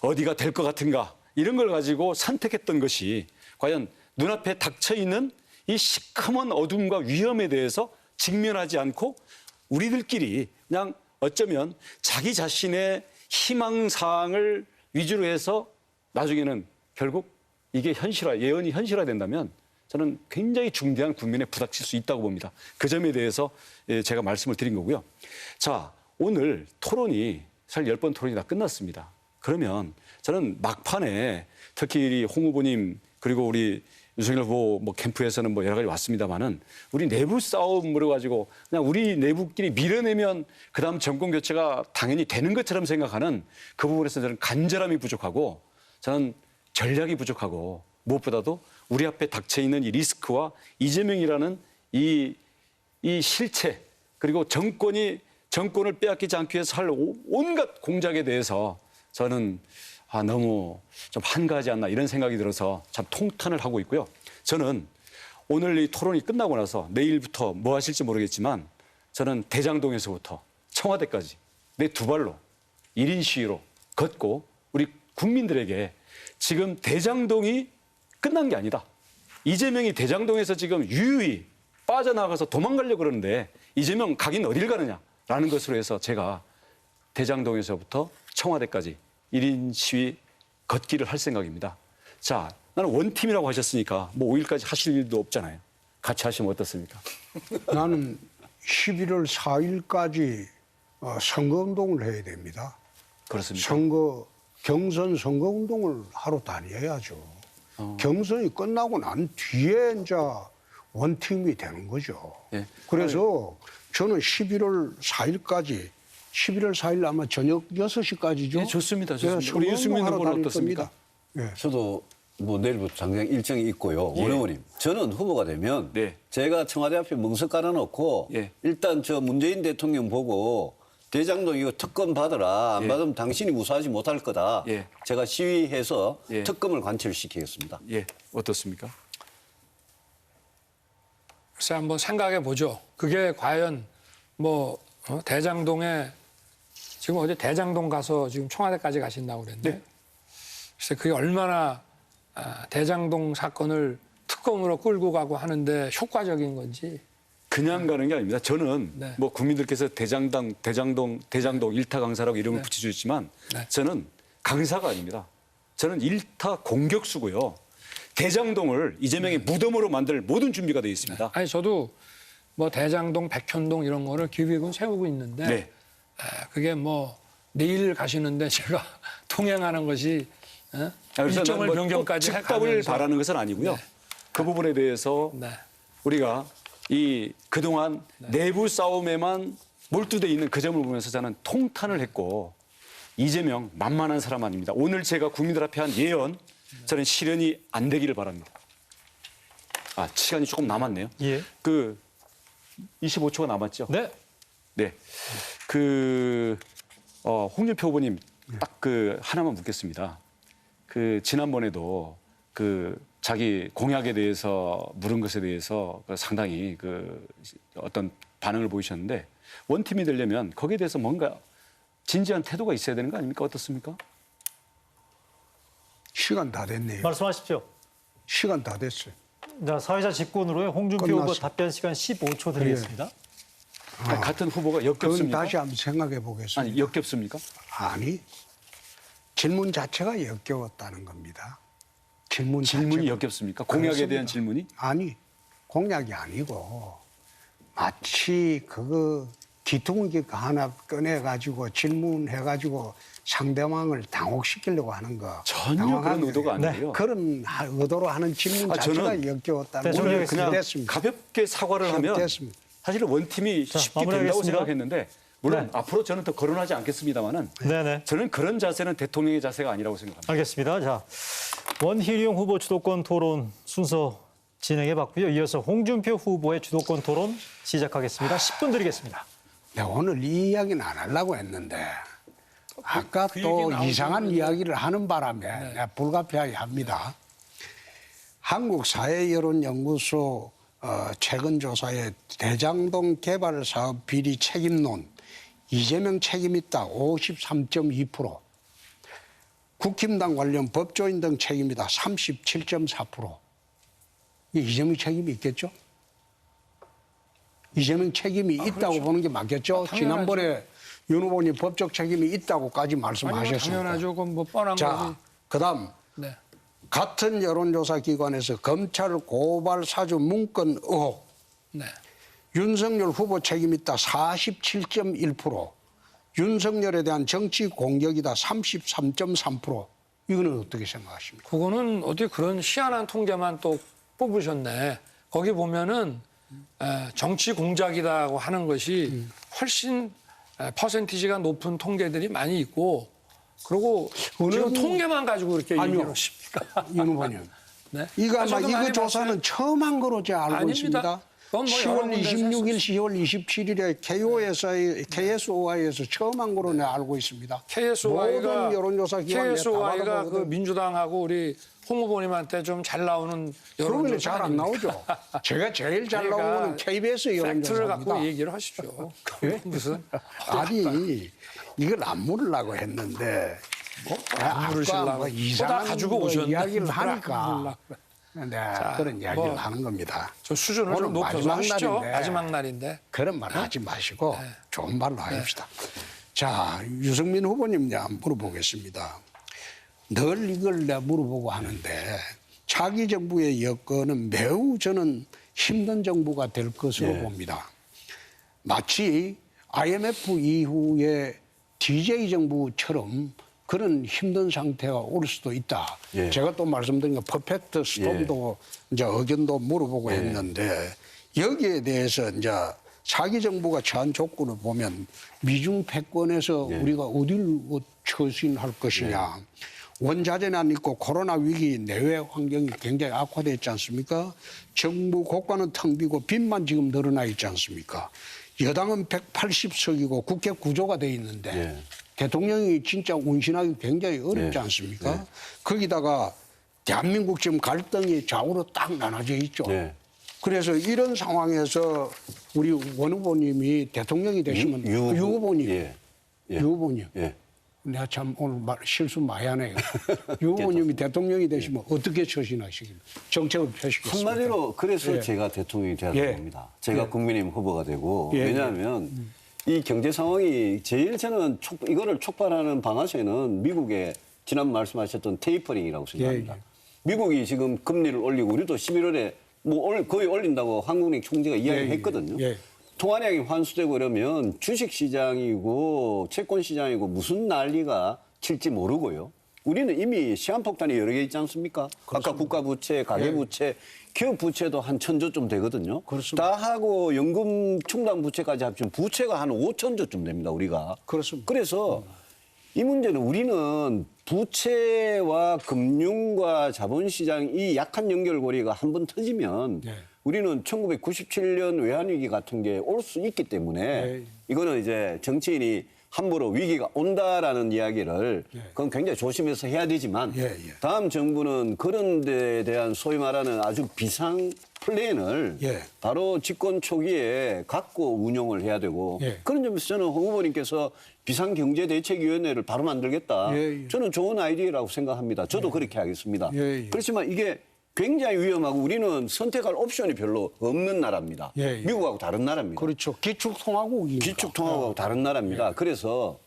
어디가 될 것 같은가 이런 걸 가지고 선택했던 것이 과연 눈앞에 닥쳐 있는 이 시커먼 어둠과 위험에 대해서 직면하지 않고 우리들끼리 그냥 어쩌면 자기 자신의 희망사항을 위주로 해서 나중에는 결국 이게 예언이 현실화된다면 저는 굉장히 중대한 국민에 부닥칠 수 있다고 봅니다. 그 점에 대해서 제가 말씀을 드린 거고요. 자, 오늘 토론이 사실 10번 토론이 다 끝났습니다. 그러면 저는 막판에 특히 홍 후보님 그리고 우리 윤석열 후보 캠프에서는 여러 가지 왔습니다만은 우리 내부 싸움으로 가지고 그냥 우리 내부끼리 밀어내면 그다음 정권 교체가 당연히 되는 것처럼 생각하는 그 부분에서 저는 간절함이 부족하고 저는 전략이 부족하고 무엇보다도 우리 앞에 닥쳐 있는 이 리스크와 이재명이라는 이 실체 그리고 정권을 빼앗기지 않기 위해서 할 온갖 공작에 대해서 저는 너무 좀 한가하지 않나 이런 생각이 들어서 참 통탄을 하고 있고요. 저는 오늘 이 토론이 끝나고 나서 내일부터 뭐 하실지 모르겠지만 저는 대장동에서부터 청와대까지 내 두 발로 1인 시위로 걷고 우리 국민들에게 지금 대장동이 끝난 게 아니다. 이재명이 대장동에서 지금 유유히 빠져나가서 도망가려고 그러는데 이재명 가긴 어딜 가느냐라는 것으로 해서 제가 대장동에서부터 청와대까지 1인 시위 걷기를 할 생각입니다. 자, 나는 원팀이라고 하셨으니까 5일까지 하실 일도 없잖아요. 같이 하시면 어떻습니까? 나는 11월 4일까지 선거운동을 해야 됩니다. 그렇습니까? 경선 선거운동을 하러 다녀야죠. 경선이 끝나고 난 뒤에 이제 원팀이 되는 거죠. 예. 그래서 저는 11월 4일까지 11월 4일 아마 저녁 6시까지죠. 예, 좋습니다. 우리 유승민 후보는 어떻습니까? 예. 저도 내일부터 당장 일정이 있고요. 원 의원님, 저는 후보가 되면 네. 제가 청와대 앞에 멍석 깔아놓고 예. 일단 저 문재인 대통령 보고 대장동 이거 특검 받으라. 안 예. 받으면 당신이 무사하지 못할 거다. 예. 제가 시위해서 예. 특검을 관철시키겠습니다. 예, 어떻습니까? 글쎄 한번 생각해 보죠. 그게 과연 대장동에 지금 어제 대장동 가서 지금 청와대까지 가신다고 그랬는데 네. 글쎄 그게 얼마나 대장동 사건을 특검으로 끌고 가고 하는데 효과적인 건지. 그냥 가는 게 아닙니다. 저는 네. 국민들께서 대장동 일타 강사라고 이름을 네. 붙여주셨지만 네. 저는 강사가 아닙니다. 저는 일타 공격수고요. 대장동을 이재명의 무덤으로 만들 모든 준비가 되어 있습니다. 아니 저도 대장동, 백현동 이런 거를 기획은 세우고 있는데 네. 그게 내일 가시는데 제가 통행하는 것이 그래서 일정을 난 변경까지 즉답을 해가면서 바라는 것은 아니고요. 네. 그 부분에 대해서 네. 우리가 그동안 내부 싸움에만 몰두돼 있는 그 점을 보면서 저는 통탄을 했고 이재명 만만한 사람 아닙니다. 오늘 제가 국민들 앞에 한 예언 저는 실현이 안 되기를 바랍니다. 시간이 조금 남았네요. 예. 25초가 남았죠? 네. 네. 홍준표 후보님 딱 하나만 묻겠습니다. 지난번에도 자기 공약에 대해서 물은 것에 대해서 상당히 어떤 반응을 보이셨는데 원팀이 되려면 거기에 대해서 뭔가 진지한 태도가 있어야 되는 거 아닙니까? 어떻습니까? 시간 다 됐네요. 말씀하십시오. 시간 다 됐어요. 자, 사회자 직권으로요. 홍준표 후보 끝났어. 답변 시간 15초 드리겠습니다. 같은 후보가 그건 역겹습니까? 다시 한번 생각해 보겠습니다. 아니, 역겹습니까? 아니, 질문 자체가 역겨웠다는 겁니다. 질문이 질문이 역겹습니까? 공약에 그렇습니다. 대한 질문이? 아니, 공약이 아니고 마치 기퉁기 하나 꺼내가지고 질문해가지고 상대방을 당혹시키려고 하는 거. 전혀 당황하게 그런 의도가 돼요. 아니고요. 그런 의도로 하는 질문 자체가 저는 역겨웠다는 네, 거예요. 오늘 그냥 됐습니다. 가볍게 사과를 하면 됐습니다. 사실은 원팀이 자, 쉽게 된다고 마무리하겠습니다. 생각했는데 물론 네. 앞으로 저는 더 거론하지 않겠습니다만은 네네. 저는 그런 자세는 대통령의 자세가 아니라고 생각합니다. 알겠습니다. 자, 원희룡 후보 주도권 토론 순서 진행해봤고요. 이어서 홍준표 후보의 주도권 토론 시작하겠습니다. 10분 드리겠습니다. 네, 오늘 이 이야기는 안 하려고 했는데 아까 그 또 얘기 이상한 나오시는데. 이야기를 하는 바람에 내가 불가피하게 합니다. 한국사회여론연구소 최근 조사에 대장동 개발 사업 비리 책임론 이재명 책임 있다 53.2%, 국힘당 관련 법조인 등 책임이다 37.4%. 이게 이재명 책임이 있겠죠? 이재명 책임이 있다고 그렇죠. 보는 게 맞겠죠? 당연하죠. 지난번에 윤 후보님 법적 책임이 있다고까지 말씀하셨습니다. 당연하죠. 그건 뭐 뻔한 자, 거지. 그다음 네. 같은 여론조사 기관에서 검찰 고발 사주 문건 의혹 네. 윤석열 후보 책임 있다 47.1%, 윤석열에 대한 정치 공격이다 33.3%. 이거는 어떻게 생각하십니까? 그거는 어떻게 그런 희한한 통계만 또 뽑으셨네. 거기 보면은 정치 공작이라고 하는 것이 훨씬 퍼센티지가 높은 통계들이 많이 있고, 그리고 지금 통계만 가지고 이렇게 아니요. 얘기를 하십니까? 윤 후보님. 네. 이거 아마 저도 이거 많이 조사는 봤어요. 처음 한 거로 제가 알고 아닙니다. 있습니다. 그건 뭐 여러 10월 군데에서 26일, 10월 27일에 KSOI에서 처음 한 거로 내가 알고 있습니다. KSOI가 모든 여론조사 기관에 다 KSOI가 그 받아보거든. 민주당하고 우리 홍 후보님한테 좀 잘 나오는 그러면 여론조사 잘 안 나오죠. 제가 제일 잘 나오는 건 KBS 팩트를 여론조사입니다. 갖고 얘기를 하십시오. 무슨 아니 이걸 안 물으려고 했는데 아까 물으시려고 뭐 다 이상한 가지고 뭐 오셨네. 이야기를 뭘 하니까 물으려고. 그런 이야기를 뭐 하는 겁니다. 저 수준을 오늘 좀 높여서 마지막 하시죠. 날인데. 마지막 날인데. 그런 말 하지 마시고 네. 좋은 말로 합시다. 자, 유승민 후보님 내가 물어보겠습니다. 늘 이걸 내가 물어보고 하는데 차기 정부의 여건은 매우 저는 힘든 정부가 될 것으로 봅니다. 마치 IMF 이후에 DJ 정부처럼 그런 힘든 상태가 올 수도 있다. 예. 제가 또 말씀드린 거 퍼펙트 스톰도 이제 의견도 물어보고 했는데 여기에 대해서 이제 차기 정부가 처한 조건을 보면 미중 패권에서 우리가 어디를 처신할 것이냐. 원자재는 안 있고 코로나 위기 내외 환경이 굉장히 악화됐지 않습니까? 정부 국가는 텅 비고 빚만 지금 늘어나 있지 않습니까? 여당은 180석이고 국회 구조가 돼 있는데 대통령이 진짜 운신하기 굉장히 어렵지 않습니까? 거기다가 대한민국 지금 갈등이 좌우로 딱 나눠져 있죠. 그래서 이런 상황에서 우리 원 후보님이 대통령이 되시면 유 후보님, 유 후보님. 내가 참 오늘 실수 많이 하네요. 유 후보님이 대통령이 되시면 어떻게 처신하시겠습니까? 정책을 펴시겠습니까? 한마디로 그래서 제가 대통령이 되어야 됩니다. 제가 국민의힘 후보가 되고 왜냐하면 이 경제 상황이 제일 저는 이거를 촉발하는 방아쇠는 미국의 지난 말씀하셨던 테이퍼링이라고 생각합니다. 미국이 지금 금리를 올리고 우리도 11월에 뭐 거의 올린다고 한국은행 총재가 이야기했거든요. 통화량이 환수되고 이러면 주식시장이고 채권시장이고 무슨 난리가 칠지 모르고요. 우리는 이미 시한폭탄이 여러 개 있지 않습니까? 아까 국가부채, 가계부채, 기업부채도 한 1,000조쯤 되거든요. 그렇습니다. 다 하고 연금 충당 부채까지 합치면 부채가 한 5,000조쯤 됩니다, 우리가. 그렇습니다. 그래서 이 문제는 우리는 부채와 금융과 자본시장 이 약한 연결고리가 한번 터지면 우리는 1997년 외환위기 같은 게 올 수 있기 때문에 이거는 이제 정치인이 함부로 위기가 온다라는 이야기를 그건 굉장히 조심해서 해야 되지만 다음 정부는 그런 데에 대한 소위 말하는 아주 비상 플랜을 바로 집권 초기에 갖고 운용을 해야 되고 그런 점에서 저는 홍 후보님께서 비상경제대책위원회를 바로 만들겠다. 저는 좋은 아이디어라고 생각합니다. 저도 그렇게 하겠습니다. 그렇지만 이게 굉장히 위험하고 우리는 선택할 옵션이 별로 없는 나라입니다. 미국하고 다른 나라입니다. 그렇죠. 기축통화국이니까. 기축통화국하고 다른 나라입니다. 그래서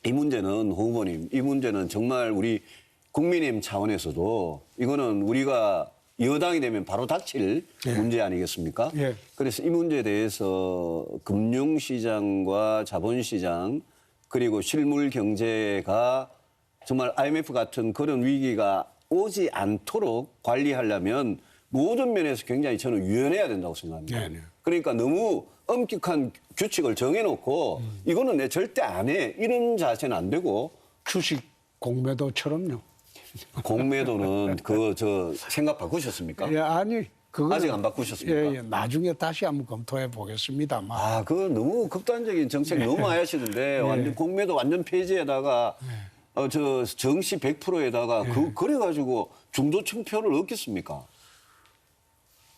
이 문제는 홍 후보님, 이 문제는 정말 우리 국민의힘 차원에서도 이거는 우리가 여당이 되면 바로 닥칠 문제 아니겠습니까? 그래서 이 문제에 대해서 금융시장과 자본시장 그리고 실물 경제가 정말 IMF 같은 그런 위기가 오지 않도록 관리하려면 모든 면에서 굉장히 저는 유연해야 된다고 생각합니다. 그러니까 너무 엄격한 규칙을 정해놓고 이거는 내 절대 안 해. 이런 자세는 안 되고 주식 공매도처럼요. 공매도는 저 생각 바꾸셨습니까? 예, 아니 그거 아직 안 바꾸셨습니까? 예, 나중에 다시 한번 검토해 보겠습니다만. 아, 그거 너무 극단적인 정책 너무 많이 하시는데 완전 공매도 완전 폐지에다가 저 정시 100%에다가 그래가지고 중도층 표를 얻겠습니까?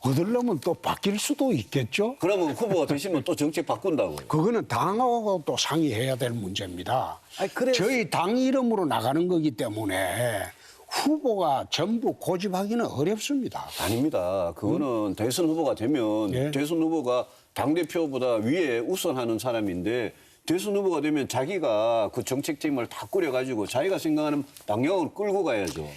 얻으려면 또 바뀔 수도 있겠죠. 그러면 후보가 되시면 또 정책 바꾼다고요? 그거는 당하고 또 상의해야 될 문제입니다. 아니, 그래서- 저희 당 이름으로 나가는 거기 때문에 후보가 전부 고집하기는 어렵습니다. 아닙니다. 그거는 대선 후보가 되면 예. 대선 후보가 당대표보다 위에 우선하는 사람인데 대선 후보가 되면 자기가 그 정책팀을 다 꾸려가지고 자기가 생각하는 방향으로 끌고 가야죠.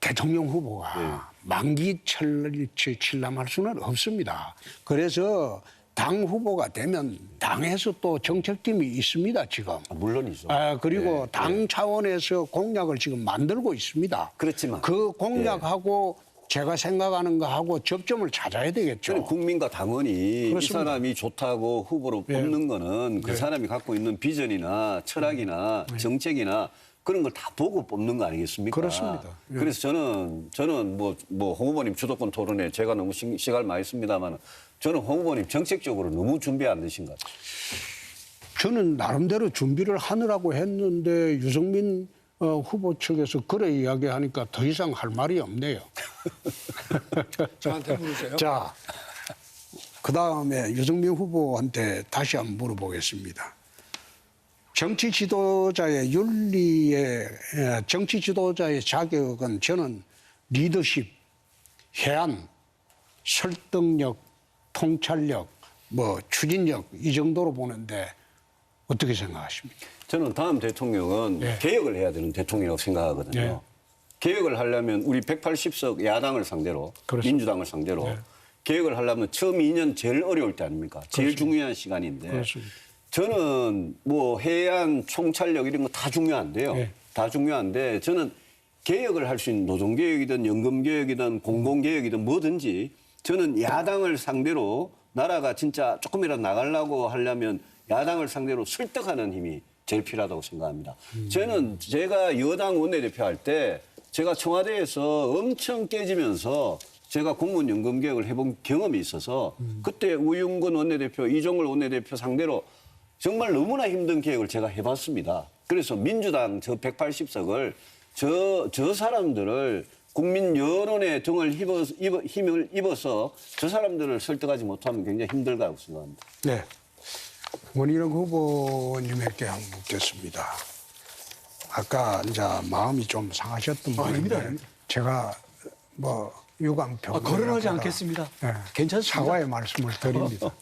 대통령 후보가 만기칠람할 수는 없습니다. 그래서 당 후보가 되면 당에서 또 정책팀이 있습니다, 지금. 물론이죠. 그리고 당 차원에서 공약을 지금 만들고 있습니다. 그렇지만. 그 공약하고 제가 생각하는 거하고 접점을 찾아야 되겠죠. 저는 국민과 당원이 그렇습니다. 이 사람이 좋다고 후보로 뽑는 거는 그 사람이 갖고 있는 비전이나 철학이나 정책이나 그런 걸 다 보고 뽑는 거 아니겠습니까? 그렇습니다. 예. 그래서 저는 뭐 홍 후보님 주도권 토론에 제가 너무 시간을 많이 씁니다만 저는 홍 후보님 정책적으로 너무 준비 안 되신 것 같아요. 저는 나름대로 준비를 하느라고 했는데 유승민 후보 측에서 그래 이야기하니까 더 이상 할 말이 없네요. 저한테 물으세요. 자, 그다음에 유승민 후보한테 다시 한번 물어보겠습니다. 정치 지도자의 윤리의 정치 지도자의 자격은 저는 리더십, 해안, 설득력, 통찰력, 뭐 추진력 이 정도로 보는데 어떻게 생각하십니까? 저는 다음 대통령은 예. 개혁을 해야 되는 대통령이라고 생각하거든요. 예. 개혁을 하려면 우리 180석 야당을 상대로 그렇습니다. 민주당을 상대로 예. 개혁을 하려면 처음 2년 제일 어려울 때 아닙니까? 제일 중요한 시간인데 그렇습니다. 저는 뭐 해안 총찰력 이런 거 다 중요한데요. 예. 다 중요한데 저는 개혁을 할 수 있는 노동개혁이든 연금개혁이든 공공개혁이든 뭐든지 저는 야당을 상대로 나라가 진짜 조금이라도 나가려고 하려면 야당을 상대로 설득하는 힘이 제일 필요하다고 생각합니다. 저는 제가 여당 원내대표 할 때 제가 청와대에서 엄청 깨지면서 제가 공무원연금개혁을 해본 경험이 있어서 그때 우윤근 원내대표, 이종걸 원내대표 상대로 정말 너무나 힘든 개혁을 제가 해봤습니다. 그래서 민주당 저 180석을 저 사람들을 국민 여론의 힘을 입어서 저 사람들을 설득하지 못하면 굉장히 힘들다고 생각합니다. 네. 원희룡 후보님에게 한번 묻겠습니다. 아까 이제 마음이 좀 상하셨던 분인데 아닙니다. 제가 뭐 유감 평 거론하지 않겠습니다. 괜찮습니다. 사과의 말씀을 드립니다.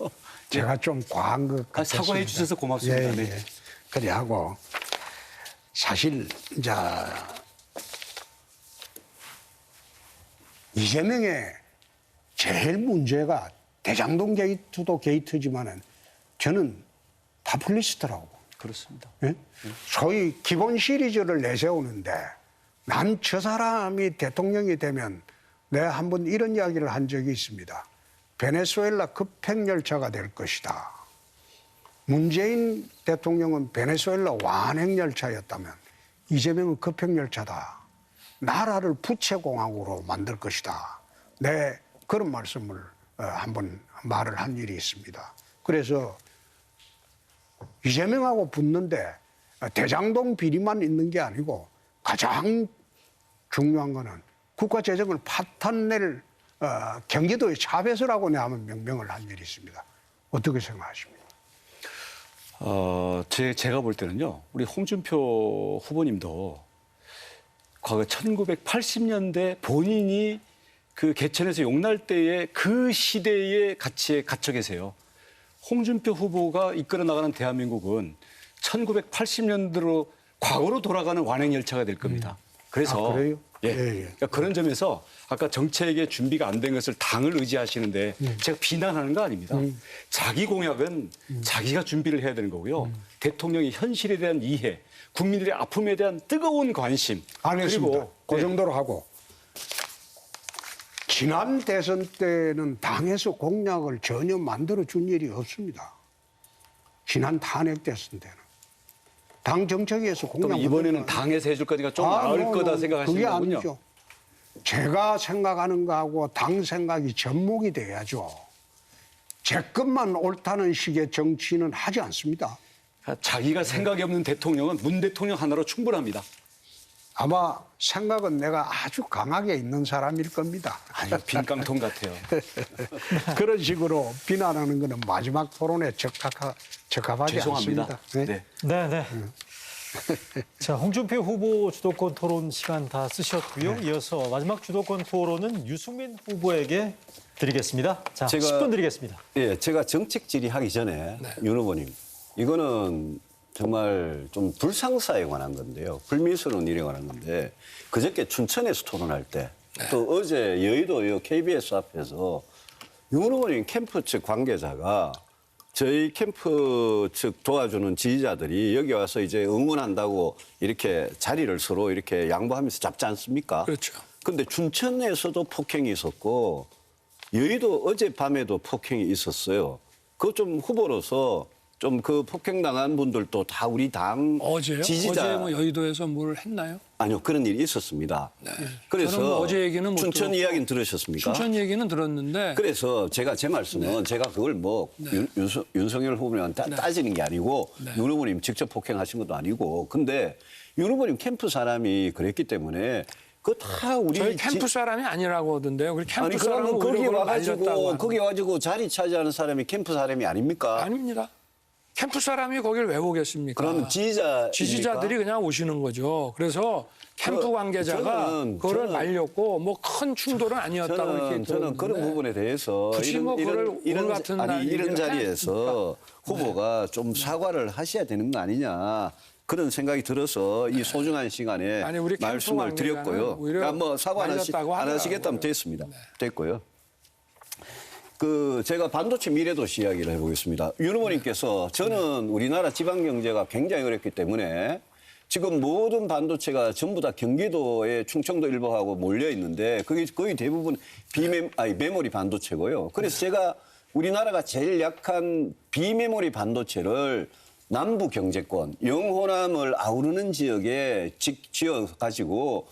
제가 좀 과한 것 같습니다. 사과해 주셔서 고맙습니다. 예, 네. 예. 그래 하고 사실 이제 이재명의 제일 문제가 대장동 게이트도 게이트지만은 저는 파퓰리스트라고. 그렇습니다. 예? 소위 기본 시리즈를 내세우는데 난 저 사람이 대통령이 되면 내가 한번 이런 이야기를 한 적이 있습니다. 베네수엘라 급행열차가 될 것이다. 문재인 대통령은 베네수엘라 완행열차였다면 이재명은 급행열차다. 나라를 부채공항으로 만들 것이다. 내 그런 말씀을 한번 말을 한 일이 있습니다. 그래서 이재명하고 붙는데 대장동 비리만 있는 게 아니고 가장 중요한 거는 국가 재정을 파탄낼 경기도의 차배설하고 내 한번 명명을 한 일이 있습니다. 어떻게 생각하십니까? 제가 볼 때는요, 우리 홍준표 후보님도 과거 1980년대 본인이 그 개천에서 용날 때의 그 시대의 가치에 갇혀 계세요. 홍준표 후보가 이끌어 나가는 대한민국은 1980년대로 과거로 돌아가는 완행열차가 될 겁니다. 그래서 아, 그래요? 예. 예, 예. 그러니까 그런 점에서 아까 정책의 준비가 안 된 것을 당을 의지하시는데 제가 비난하는 거 아닙니다. 자기 공약은 자기가 준비를 해야 되는 거고요. 대통령이 현실에 대한 이해, 국민들의 아픔에 대한 뜨거운 관심. 안 했습니다. 그리고 그 정도로 하고. 지난 대선 때는 당에서 공약을 전혀 만들어준 일이 없습니다. 지난 탄핵 대선 때는. 당 정책에서 그럼 공약 이번에는 당에서 해줄 거니까 좀 나을 거다 생각하시는 그게 거군요. 아니죠. 제가 생각하는 거하고 당 생각이 접목이 돼야죠. 제 것만 옳다는 식의 정치는 하지 않습니다. 자기가 생각이 없는 대통령은 문 대통령 하나로 충분합니다. 아마 생각은 내가 아주 강하게 있는 사람일 겁니다. 아니요, 빈깡통 같아요. 그런 식으로 비난하는 것은 마지막 토론에 적합하지 죄송합니다. 않습니다. 네. 네, 네. 자, 홍준표 후보 주도권 토론 시간 다 쓰셨고요. 이어서 마지막 주도권 토론은 유승민 후보에게 드리겠습니다. 자, 제가- 10분 드리겠습니다. 예, 제가 정책 질의하기 전에 윤 후보님, 이거는 정말 좀 불상사에 관한 건데요. 불미스러운 일에 관한 건데 그저께 춘천에서 토론할 때 또 어제 여의도 KBS 앞에서 윤 후보님 캠프 측 관계자가 저희 캠프 측 도와주는 지지자들이 여기 와서 이제 응원한다고 이렇게 자리를 서로 이렇게 양보하면서 잡지 않습니까? 그렇죠. 근데 춘천에서도 폭행이 있었고 여의도 어젯밤에도 폭행이 있었어요. 그거 좀 후보로서 좀 그 폭행당한 분들도 다 우리 당 어제요? 지지자 어제 뭐 여의도에서 뭘 했나요? 아니요 그런 일이 있었습니다. 그래서 저는 뭐 어제 얘기는 못 춘천 들었고. 이야기는 들으셨습니까? 춘천 얘기는 들었는데 그래서 제 말씀은 제가 그걸 뭐 윤석열 후보님한테 따지는 게 아니고 윤 후보님 직접 폭행하신 것도 아니고 근데 윤 후보님 캠프 사람이 그랬기 때문에 그거 다 우리 저희 캠프 사람이 아니라고 하던데요. 우리 캠프 아니 사람은 그러면 거기 오히려 그걸 와가지고 말렸다고 하는데. 거기 와가지고 자리 차지하는 사람이 캠프 사람이 아닙니까? 아닙니다. 캠프 사람이 거길 왜 오겠습니까? 그럼 지지자들이 그냥 오시는 거죠. 그래서 캠프 관계자가 그거를 말렸고 뭐 큰 충돌은 아니었다고 이렇게 저는 그런 들었는데 부분에 대해서 굳이 뭐 그걸 오늘 같은 날 이런 얘기를 자리에서 후보가 좀 사과를 하셔야 되는 거 아니냐. 그런 생각이 들어서 이 소중한 시간에 아니, 우리 캠프 말씀을 관계자는 드렸고요. 오히려 그러니까 뭐 사과 안 말렸다고 하시겠다면 하더라고요. 됐습니다. 됐고요. 그 제가 반도체 미래도시 이야기를 해보겠습니다. 윤 후보님께서 저는 우리나라 지방 경제가 굉장히 어렵기 때문에 지금 모든 반도체가 전부 다 경기도에 충청도 일부하고 몰려 있는데 그게 거의 대부분 메모리 반도체고요. 그래서 제가 우리나라가 제일 약한 비메모리 반도체를 남부 경제권, 영호남을 아우르는 지역에 지어 가지고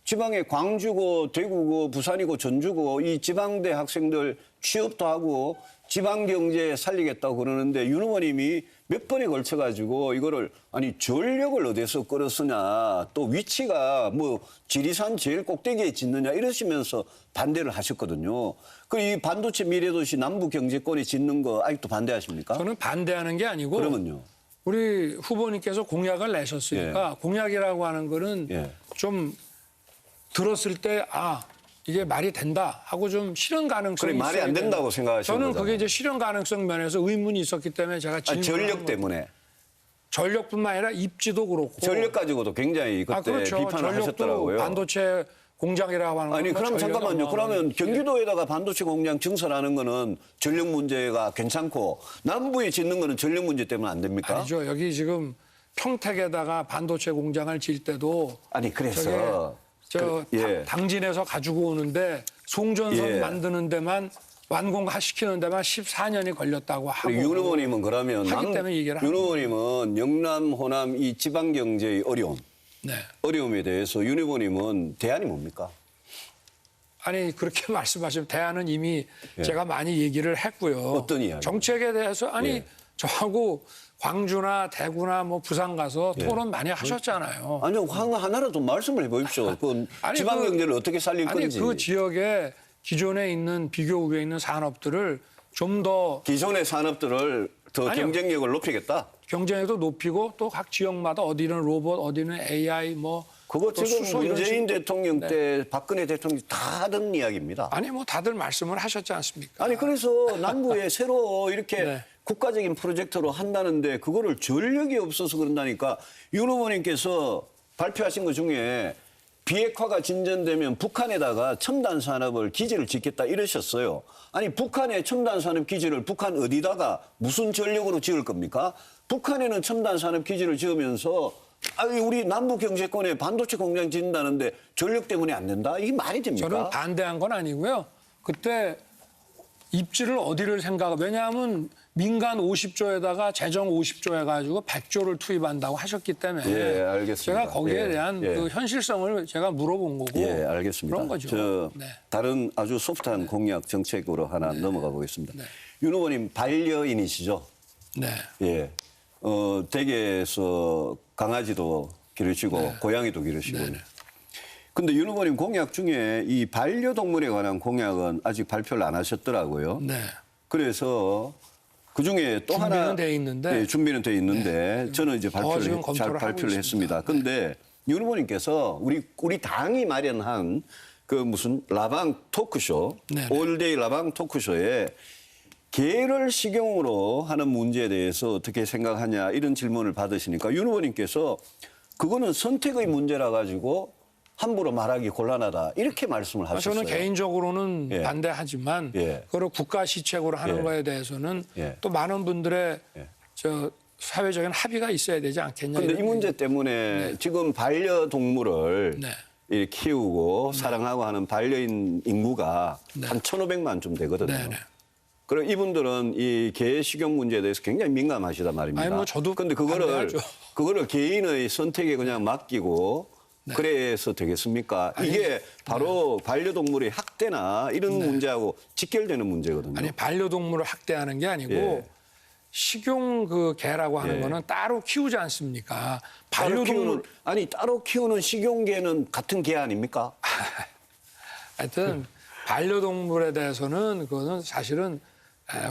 지방에 광주고 대구고 부산이고 전주고 이 지방대 학생들 취업도 하고 지방 경제 살리겠다고 그러는데 윤 후보님이 몇 번에 걸쳐 가지고 이거를 아니 전력을 어디서 끌었으냐 또 위치가 뭐 지리산 제일 꼭대기에 짓느냐 이러시면서 반대를 하셨거든요. 그 이 반도체 미래도시 남부 경제권에 짓는 거 아직도 반대하십니까? 저는 반대하는 게 아니고 그러면요. 우리 후보님께서 공약을 내셨으니까 공약이라고 하는 거는 예. 좀 들었을 때 이게 말이 된다 하고 좀 실현 가능성이 그래, 말이 안 있어야 된다고 되는. 생각하시는 저는 거잖아요. 그게 이제 실현 가능성 면에서 의문이 있었기 때문에 제가 아니, 질문을 전력 한 때문에. 전력뿐만 아니라 입지도 그렇고 전력 가지고도 굉장히 그때 그렇죠. 비판을 전력도 하셨더라고요. 반도체 공장이라고 하는 아니 건 그럼 뭐 전력이 잠깐만요. 어마어마한 그러면 경기도에다가 반도체 공장 증설하는 거는 전력 문제가 괜찮고 남부에 짓는 거는 전력 문제 때문에 안 됩니까? 아니죠. 여기 지금 평택에다가 반도체 공장을 질 때도 아니 그래서 예. 당진에서 가지고 오는데 송전선 예. 만드는 데만 완공시키는 데만 14년이 걸렸다고 하고. 윤 후보님은 그러면 하기 때문에 얘기를 윤 하는 후보님은 영남, 호남 이 지방 경제의 어려움, 네. 어려움에 대해서 윤 후보님은 대안이 뭡니까? 아니 그렇게 말씀하시면 대안은 이미 제가 많이 얘기를 했고요. 어떤 이야기? 정책에 대해서 예. 저하고 광주나 대구나 뭐 부산 가서 토론 많이 하셨잖아요. 아니요 하나라도 좀 말씀을 해보십시오. 그 아니, 지방 경제를 어떻게 살릴 아니 건지. 그 지역에 기존에 있는 비교국에 있는 산업들을 좀 더 기존의 산업들을 더 아니요. 경쟁력을 높이겠다. 경쟁력도 높이고 또 각 지역마다 어디는 로봇, 어디는 AI 뭐 그거 또 지금 수소 이런 문재인 식으로. 대통령 때 박근혜 대통령이 다 하던 이야기입니다. 아니 뭐 다들 말씀을 하셨지 않습니까? 아니 그래서 남부에 새로 이렇게 네. 국가적인 프로젝트로 한다는데 그거를 전력이 없어서 그런다니까 윤 후보님께서 발표하신 것 중에 비핵화가 진전되면 북한에다가 첨단 산업을 기지를 짓겠다 이러셨어요. 아니 북한의 첨단 산업 기지를 북한 어디다가 무슨 전력으로 지을 겁니까? 북한에는 첨단 산업 기지를 지으면서 아니 우리 남부 경제권에 반도체 공장 짓는다는데 전력 때문에 안 된다? 이게 말이 됩니까? 저는 반대한 건 아니고요. 그때 입지를 어디를 왜냐하면 민간 50조에다가 재정 50조 해가지고 100조를 투입한다고 하셨기 때문에 예, 알겠습니다. 제가 거기에 예, 대한 예. 그 현실성을 제가 물어본 거고 예, 알겠습니다. 그런 거죠. 저 네. 다른 아주 소프트한 공약 정책으로 하나 넘어가 보겠습니다. 네. 윤 후보님 반려인이시죠? 네. 예. 댁에서 강아지도 기르시고 고양이도 기르시고. 네, 네. 근데 윤 후보님 공약 중에 이 반려동물에 관한 공약은 아직 발표를 안 하셨더라고요. 네. 그래서 그 중에 또 준비는 하나 돼 있는데. 예, 준비는 돼 있는데 저는 이제 지금 잘 검토를 발표를 하고 했습니다. 근데 윤 후보님께서 우리 당이 마련한 그 무슨 라방 토크쇼, 네네. 올데이 라방 토크쇼에 개를 식용으로 하는 문제에 대해서 어떻게 생각하냐 이런 질문을 받으시니까 윤 후보님께서 그거는 선택의 문제라 가지고 함부로 말하기 곤란하다 이렇게 말씀을 하셨어요. 저는 개인적으로는 예. 반대하지만 예. 그걸 국가 시책으로 하는 예. 거에 대해서는 예. 또 많은 분들의 예. 저 사회적인 합의가 있어야 되지 않겠냐. 그런데 이 이런 문제 때문에 지금 반려동물을 네. 이렇게 키우고 사랑하고 하는 반려인 인구가 한 1,500만 좀 되거든요. 네, 네. 그럼 이분들은 이 개 식용 문제에 대해서 굉장히 민감하시단 말입니다. 아니, 뭐 저도 근데 반대하죠. 그거를 개인의 선택에 그냥 맡기고 네. 그래서 되겠습니까? 이게 바로 반려동물의 학대나 이런 문제하고 직결되는 문제거든요. 아니 반려동물을 학대하는 게 아니고 예. 식용 그 개라고 하는 예. 거는 따로 키우지 않습니까? 따로 반려동물 따로 키우는 식용개는 같은 개 아닙니까? 하여튼 반려동물에 대해서는 그거는 사실은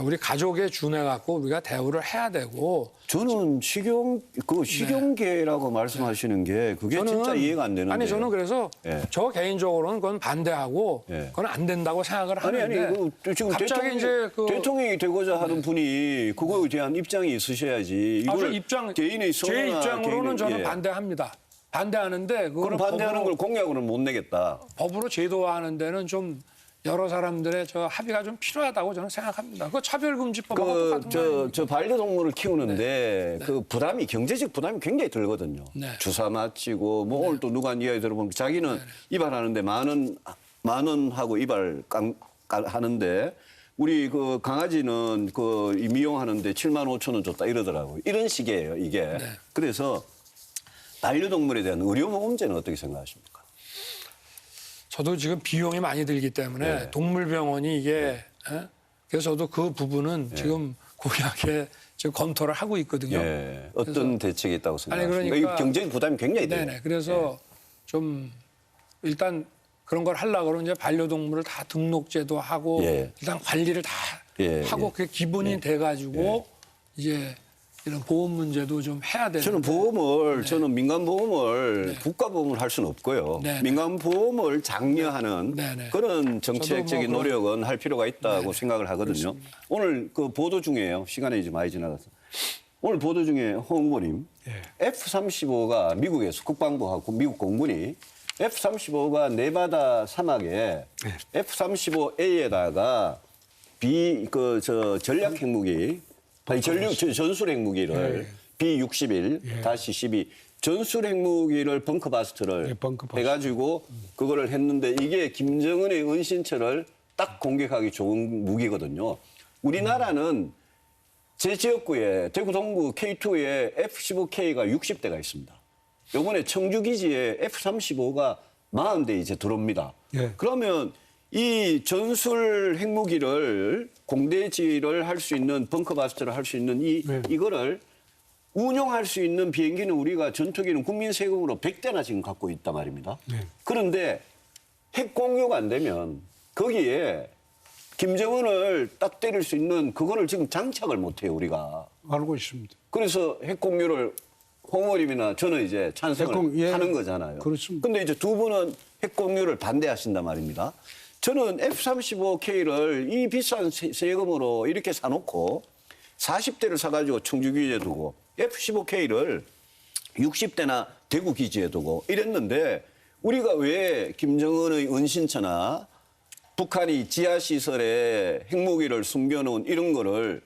우리 가족에 준해 갖고 우리가 대우를 해야 되고 저는 식용개라고 말씀하시는 게 그게 진짜 이해가 안 되는데. 아니 저는 그래서 예. 저 개인적으로는 그건 반대하고 예. 그건 안 된다고 생각을 아니 하는데 지금 갑자기 이제 그 대통령이 되고자 하는 분이 그거에 대한 입장이 있으셔야지. 아, 저 이걸 입장 개인의 제 선호나 입장으로는 개인의- 저는 예. 반대합니다. 반대하는데 그럼 그거는 반대하는 걸 법으로, 공약으로는 못 내겠다. 법으로 제도화하는 데는 좀 여러 사람들의 저 합의가 좀 필요하다고 저는 생각합니다. 그 차별금지법하고 똑같은 거예요. 저 반려동물을 키우는데 그 부담이 경제적 부담이 굉장히 들거든요. 네. 주사 맞히고 뭐 오늘 또 누가 이야기 들어보면 자기는 이발하는데 만 원 하고 이발 하는데 우리 그 강아지는 그 미용하는데 7만 5천 원 줬다 이러더라고요. 이런 식이에요, 이게. 네. 그래서 반려동물에 대한 의료보험제는 어떻게 생각하십니까? 저도 지금 비용이 많이 들기 때문에 네. 동물병원이 이게 그래서 저도 그 부분은 지금 공약에 지금 검토를 하고 있거든요. 예. 어떤 대책이 있다고 생각하십니까? 그러니까- 이 경제적 부담이 굉장히 돼요. 네네. 그래서 좀 일단 그런 걸 하려고 그러면 이제 반려동물을 다 등록제도 하고 예. 일단 관리를 다 예, 하고 예. 그게 기본이 돼가지고 이제 이런 보험 문제도 좀 해야 되는. 저는 보험을 저는 민간 보험을 국가 보험을 할 수는 없고요. 네. 민간 보험을 장려하는 네, 네. 그런 정책적인 저도 뭐 노력은 할 필요가 있다고 생각을 하거든요. 오늘 그 보도 중에요. 시간이 이제 많이 지나가서 오늘 보도 중에 홍 후보님 F-35가 미국에서 국방부하고 미국 공군이 F-35가 네바다 사막에 F-35A에다가 전략 핵무기 아니, 전술 핵무기를 B-61-12 전술 핵무기를 벙커바스터를 예, 벙커바스터. 해가지고 그거를 했는데 이게 김정은의 은신처를 딱 공격하기 좋은 무기거든요. 우리나라는 제 지역구에 대구 동구 K2에 F-15K가 60대가 있습니다. 이번에 청주기지에 F-35가 40대 이제 들어옵니다. 예. 그러면 이 전술 핵무기를 공대지를 할 수 있는 벙커바스터를 할 수 있는 이거를 운용할 수 있는 비행기는 우리가 전투기는 국민 세금으로 100대나 지금 갖고 있단 말입니다. 그런데 핵 공유가 안 되면 거기에 김정은을 딱 때릴 수 있는 그거를 지금 장착을 못 해요, 우리가. 알고 있습니다. 그래서 핵 공유를 홍 의원님이나 저는 이제 찬성을 예. 하는 거잖아요. 그렇습니다. 근데 이제 두 분은 핵 공유를 반대하신단 말입니다. 저는 F-35K를 이 비싼 세금으로 이렇게 사놓고 40대를 사가지고 청주기지에 두고 F-15K를 60대나 대구 기지에 두고 이랬는데 우리가 왜 김정은의 은신처나 북한이 지하시설에 핵무기를 숨겨놓은 이런 거를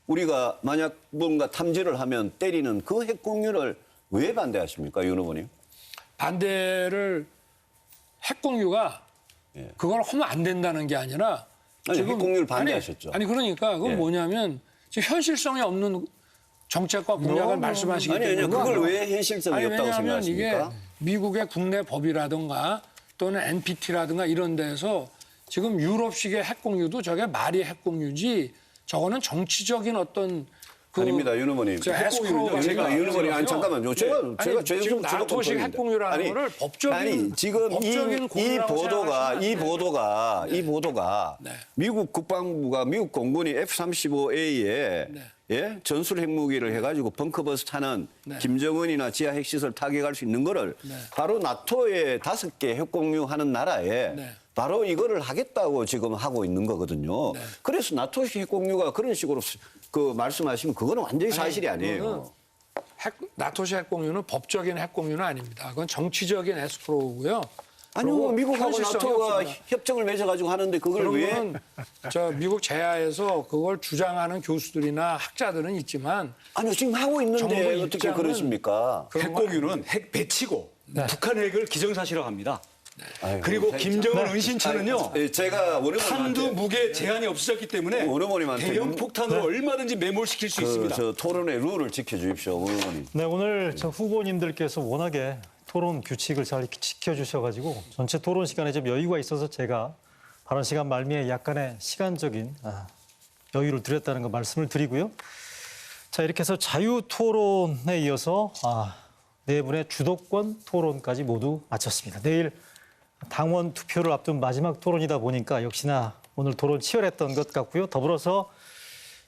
우리가 만약 뭔가 탐지를 하면 때리는 그 핵 공유를 왜 반대하십니까, 윤 후보님? 반대를 핵 공유가 예. 그걸 하면 안 된다는 게 아니라 아니, 핵 공유를 반대하셨죠. 아니 그러니까 그건 예. 뭐냐면 지금 현실성이 없는 정책과 공약을 말씀하시기 때문에 아니요. 그걸 왜 현실성이 아니, 없다고 왜냐하면 생각하십니까? 이게 미국의 국내 법이라든가 또는 NPT라든가 이런 데서 지금 유럽식의 핵공유도 저게 말이 핵공유지 저거는 정치적인 어떤 아닙니다, 윤 의원님. 에스크로우가 제가 윤 의원님, 아니 잠깐만요. 제가 지금 나토식 핵공유라는 거를 법적인 지금 법적인 이 공유라고 보도가 네. 미국 국방부가 미국 공군이 F-35A에 네. 예? 전술 핵무기를 해가지고 벙커버스 타는 네. 김정은이나 지하 핵시설 타격할 수 있는 거를 네. 바로 나토의 5개 핵공유하는 나라에 네. 바로 이거를 하겠다고 지금 하고 있는 거거든요. 네. 그래서 나토식 핵공유가 그런 식으로 그 말씀하시면 그거는 완전히 사실이 아니에요. 나토식 핵공유는 법적인 핵공유는 아닙니다. 그건 정치적인 에스크로우고요. 아니요, 그리고 미국하고 현실성이 나토가 없습니다. 협정을 맺어가지고 하는데 그걸 그런 왜? 거는 저 미국 제하에서 그걸 주장하는 교수들이나 학자들은 있지만 아니요, 지금 하고 있는데 정부 어떻게 입장은 그러십니까? 핵공유는 핵 배치고 북한 핵을 기정사실화합니다. 아이고, 그리고 제- 김정은 은신처는요. 예, 제가 탄두 무게 제한이 없어졌기 때문에 원어머님한테 대형 폭탄으로 얼마든지 매몰시킬 수 있습니다. 저 토론의 룰을 지켜주십시오, 원어머님. 네, 오늘 저 후보님들께서 워낙에 토론 규칙을 잘 지켜주셔가지고 전체 토론 시간에 좀 여유가 있어서 제가 발언 시간 말미에 약간의 시간적인 여유를 드렸다는 거 말씀을 드리고요. 자, 이렇게 해서 자유 토론에 이어서 네 분의 주도권 토론까지 모두 마쳤습니다. 내일 당원 투표를 앞둔 마지막 토론이다 보니까 역시나 오늘 토론 치열했던 것 같고요. 더불어서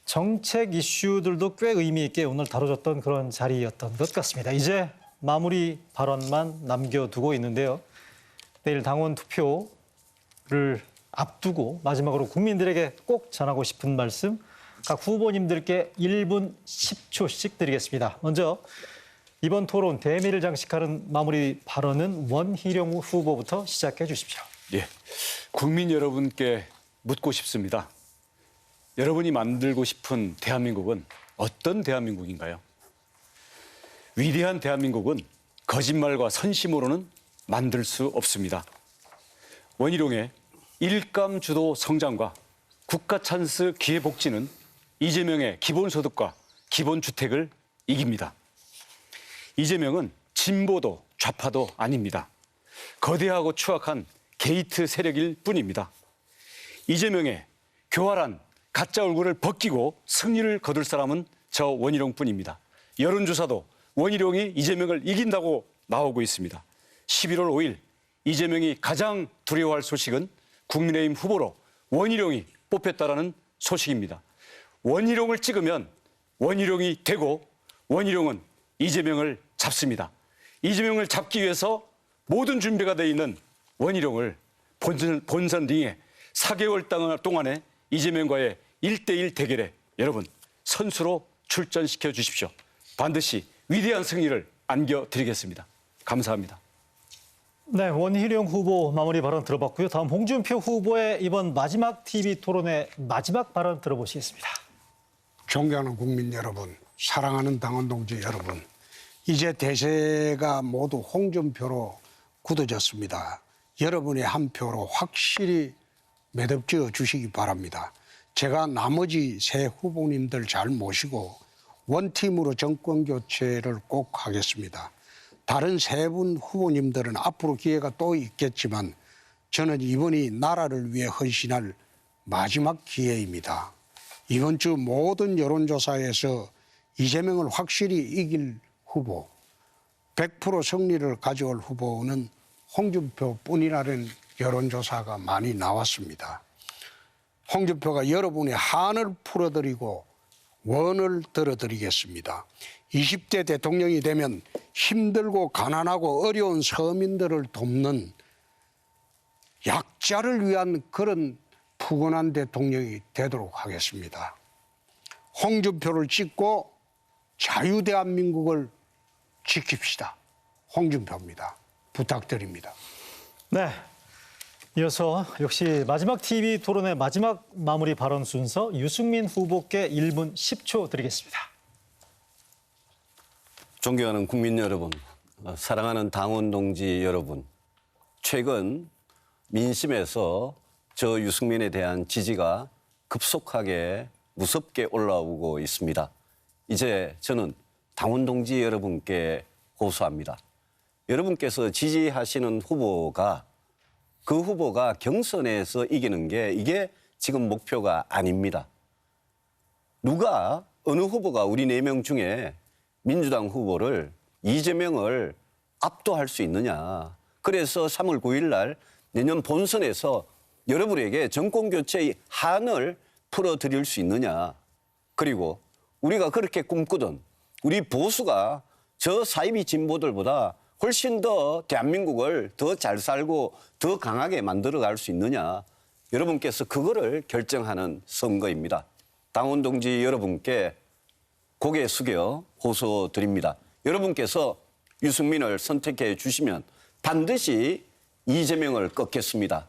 정책 이슈들도 꽤 의미 있게 오늘 다뤄졌던 그런 자리였던 것 같습니다. 이제 마무리 발언만 남겨두고 있는데요. 내일 당원 투표를 앞두고 마지막으로 국민들에게 꼭 전하고 싶은 말씀 각 후보님들께 1분 10초씩 드리겠습니다. 먼저 이번 토론 대미를 장식하는 마무리 발언은 원희룡 후보부터 시작해 주십시오. 예, 국민 여러분께 묻고 싶습니다. 여러분이 만들고 싶은 대한민국은 어떤 대한민국인가요? 위대한 대한민국은 거짓말과 선심으로는 만들 수 없습니다. 원희룡의 일감 주도 성장과 국가 찬스 기회복지는 이재명의 기본소득과 기본주택을 이깁니다. 이재명은 진보도 좌파도 아닙니다. 거대하고 추악한 게이트 세력일 뿐입니다. 이재명의 교활한 가짜 얼굴을 벗기고 승리를 거둘 사람은 저 원희룡뿐입니다. 여론조사도 원희룡이 이재명을 이긴다고 나오고 있습니다. 11월 5일 이재명이 가장 두려워할 소식은 국민의힘 후보로 원희룡이 뽑혔다라는 소식입니다. 원희룡을 찍으면 원희룡이 되고 원희룡은 이재명을 잡습니다. 이재명을 잡기 위해서 모든 준비가 되어 있는 원희룡을 본선 링에 4개월 동안에 이재명과의 1대1 대결에 여러분 선수로 출전시켜 주십시오. 반드시 위대한 승리를 안겨드리겠습니다. 감사합니다. 네, 원희룡 후보 마무리 발언 들어봤고요. 다음 홍준표 후보의 이번 마지막 TV 토론의 마지막 발언 들어보시겠습니다. 존경하는 국민 여러분, 사랑하는 당원 동지 여러분, 이제 대세가 모두 홍준표로 굳어졌습니다. 여러분의 한 표로 확실히 매듭지어 주시기 바랍니다. 제가 나머지 세 후보님들 잘 모시고 원팀으로 정권 교체를 꼭 하겠습니다. 다른 세 분 후보님들은 앞으로 기회가 또 있겠지만 저는 이번이 나라를 위해 헌신할 마지막 기회입니다. 이번 주 모든 여론조사에서 이재명을 확실히 이길 후보, 100% 승리를 가져올 후보는 홍준표뿐이라는 여론조사가 많이 나왔습니다. 홍준표가 여러분의 한을 풀어드리고 원을 들어드리겠습니다. 20대 대통령이 되면 힘들고 가난하고 어려운 서민들을 돕는 약자를 위한 그런 푸근한 대통령이 되도록 하겠습니다. 홍준표를 찍고 자유대한민국을 지킵시다. 홍준표입니다. 부탁드립니다. 네, 이어서 역시 마지막 TV 토론의 마지막 마무리 발언 순서 유승민 후보께 1분 10초 드리겠습니다. 존경하는 국민 여러분, 사랑하는 당원 동지 여러분, 최근 민심에서 저 유승민에 대한 지지가 급속하게 무섭게 올라오고 있습니다. 이제 저는 당원 동지 여러분께 호소합니다. 여러분께서 지지하시는 후보가 그 후보가 경선에서 이기는 게 이게 지금 목표가 아닙니다. 누가 어느 후보가 우리 4명 중에 민주당 후보를 이재명을 압도할 수 있느냐. 그래서 3월 9일 날 내년 본선에서 여러분에게 정권교체의 한을 풀어드릴 수 있느냐. 그리고 우리가 그렇게 꿈꾸던 우리 보수가 저 사이비 진보들보다 훨씬 더 대한민국을 더 잘 살고 더 강하게 만들어갈 수 있느냐. 여러분께서 그거를 결정하는 선거입니다. 당원 동지 여러분께 고개 숙여 호소드립니다. 여러분께서 유승민을 선택해 주시면 반드시 이재명을 꺾겠습니다.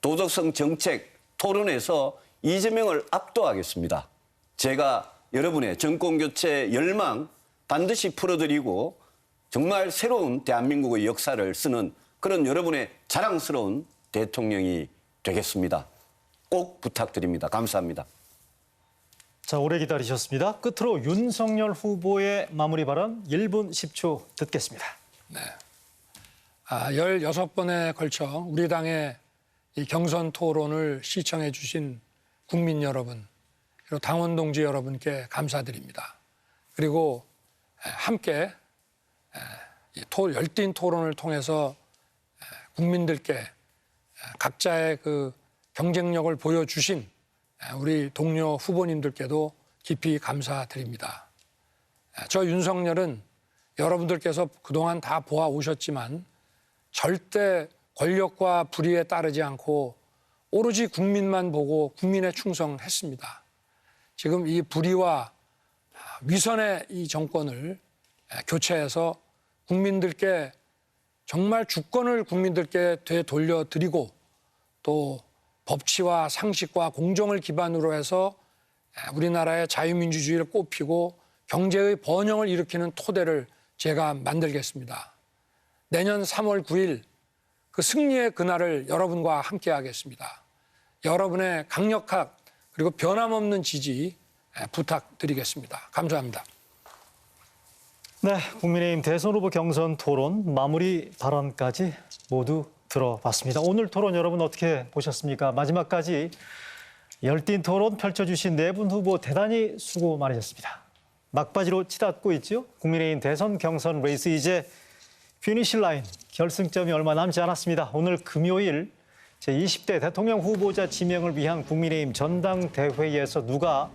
도덕성 정책 토론에서 이재명을 압도하겠습니다. 제가 여러분의 정권교체 열망 반드시 풀어드리고 정말 새로운 대한민국의 역사를 쓰는 그런 여러분의 자랑스러운 대통령이 되겠습니다. 꼭 부탁드립니다. 감사합니다. 자, 오래 기다리셨습니다. 끝으로 윤석열 후보의 마무리 발언 1분 10초 듣겠습니다. 16번에 걸쳐 우리 당의 이 경선 토론을 시청해 주신 국민 여러분, 그리고 당원 동지 여러분께 감사드립니다. 그리고 함께 열띤 토론을 통해서 국민들께 각자의 그 경쟁력을 보여주신 우리 동료 후보님들께도 깊이 감사드립니다. 저 윤석열은 여러분들께서 그동안 다 보아오셨지만 절대 권력과 불의에 따르지 않고 오로지 국민만 보고 국민에 충성했습니다. 지금 이 불의와 위선의 이 정권을 교체해서 국민들께 정말 주권을 국민들께 되돌려드리고 또 법치와 상식과 공정을 기반으로 해서 우리나라의 자유민주주의를 꽃피고 경제의 번영을 일으키는 토대를 제가 만들겠습니다. 내년 3월 9일 그 승리의 그날을 여러분과 함께 하겠습니다. 여러분의 강력한 그리고 변함없는 지지 부탁드리겠습니다. 감사합니다. 네, 국민의힘 대선 후보 경선 토론 마무리 발언까지 모두 들어봤습니다. 오늘 토론 여러분 어떻게 보셨습니까? 마지막까지 열띤 토론 펼쳐주신 4분 후보 대단히 수고 많으셨습니다. 막바지로 치닫고 있죠. 국민의힘 대선 경선 레이스 이제 피니시 라인 결승점이 얼마 남지 않았습니다. 오늘 금요일 제20대 대통령 후보자 지명을 위한 국민의힘 전당대회에서 누가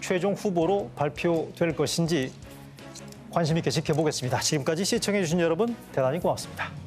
최종 후보로 발표될 것인지 관심 있게 지켜보겠습니다. 지금까지 시청해주신 여러분 대단히 고맙습니다.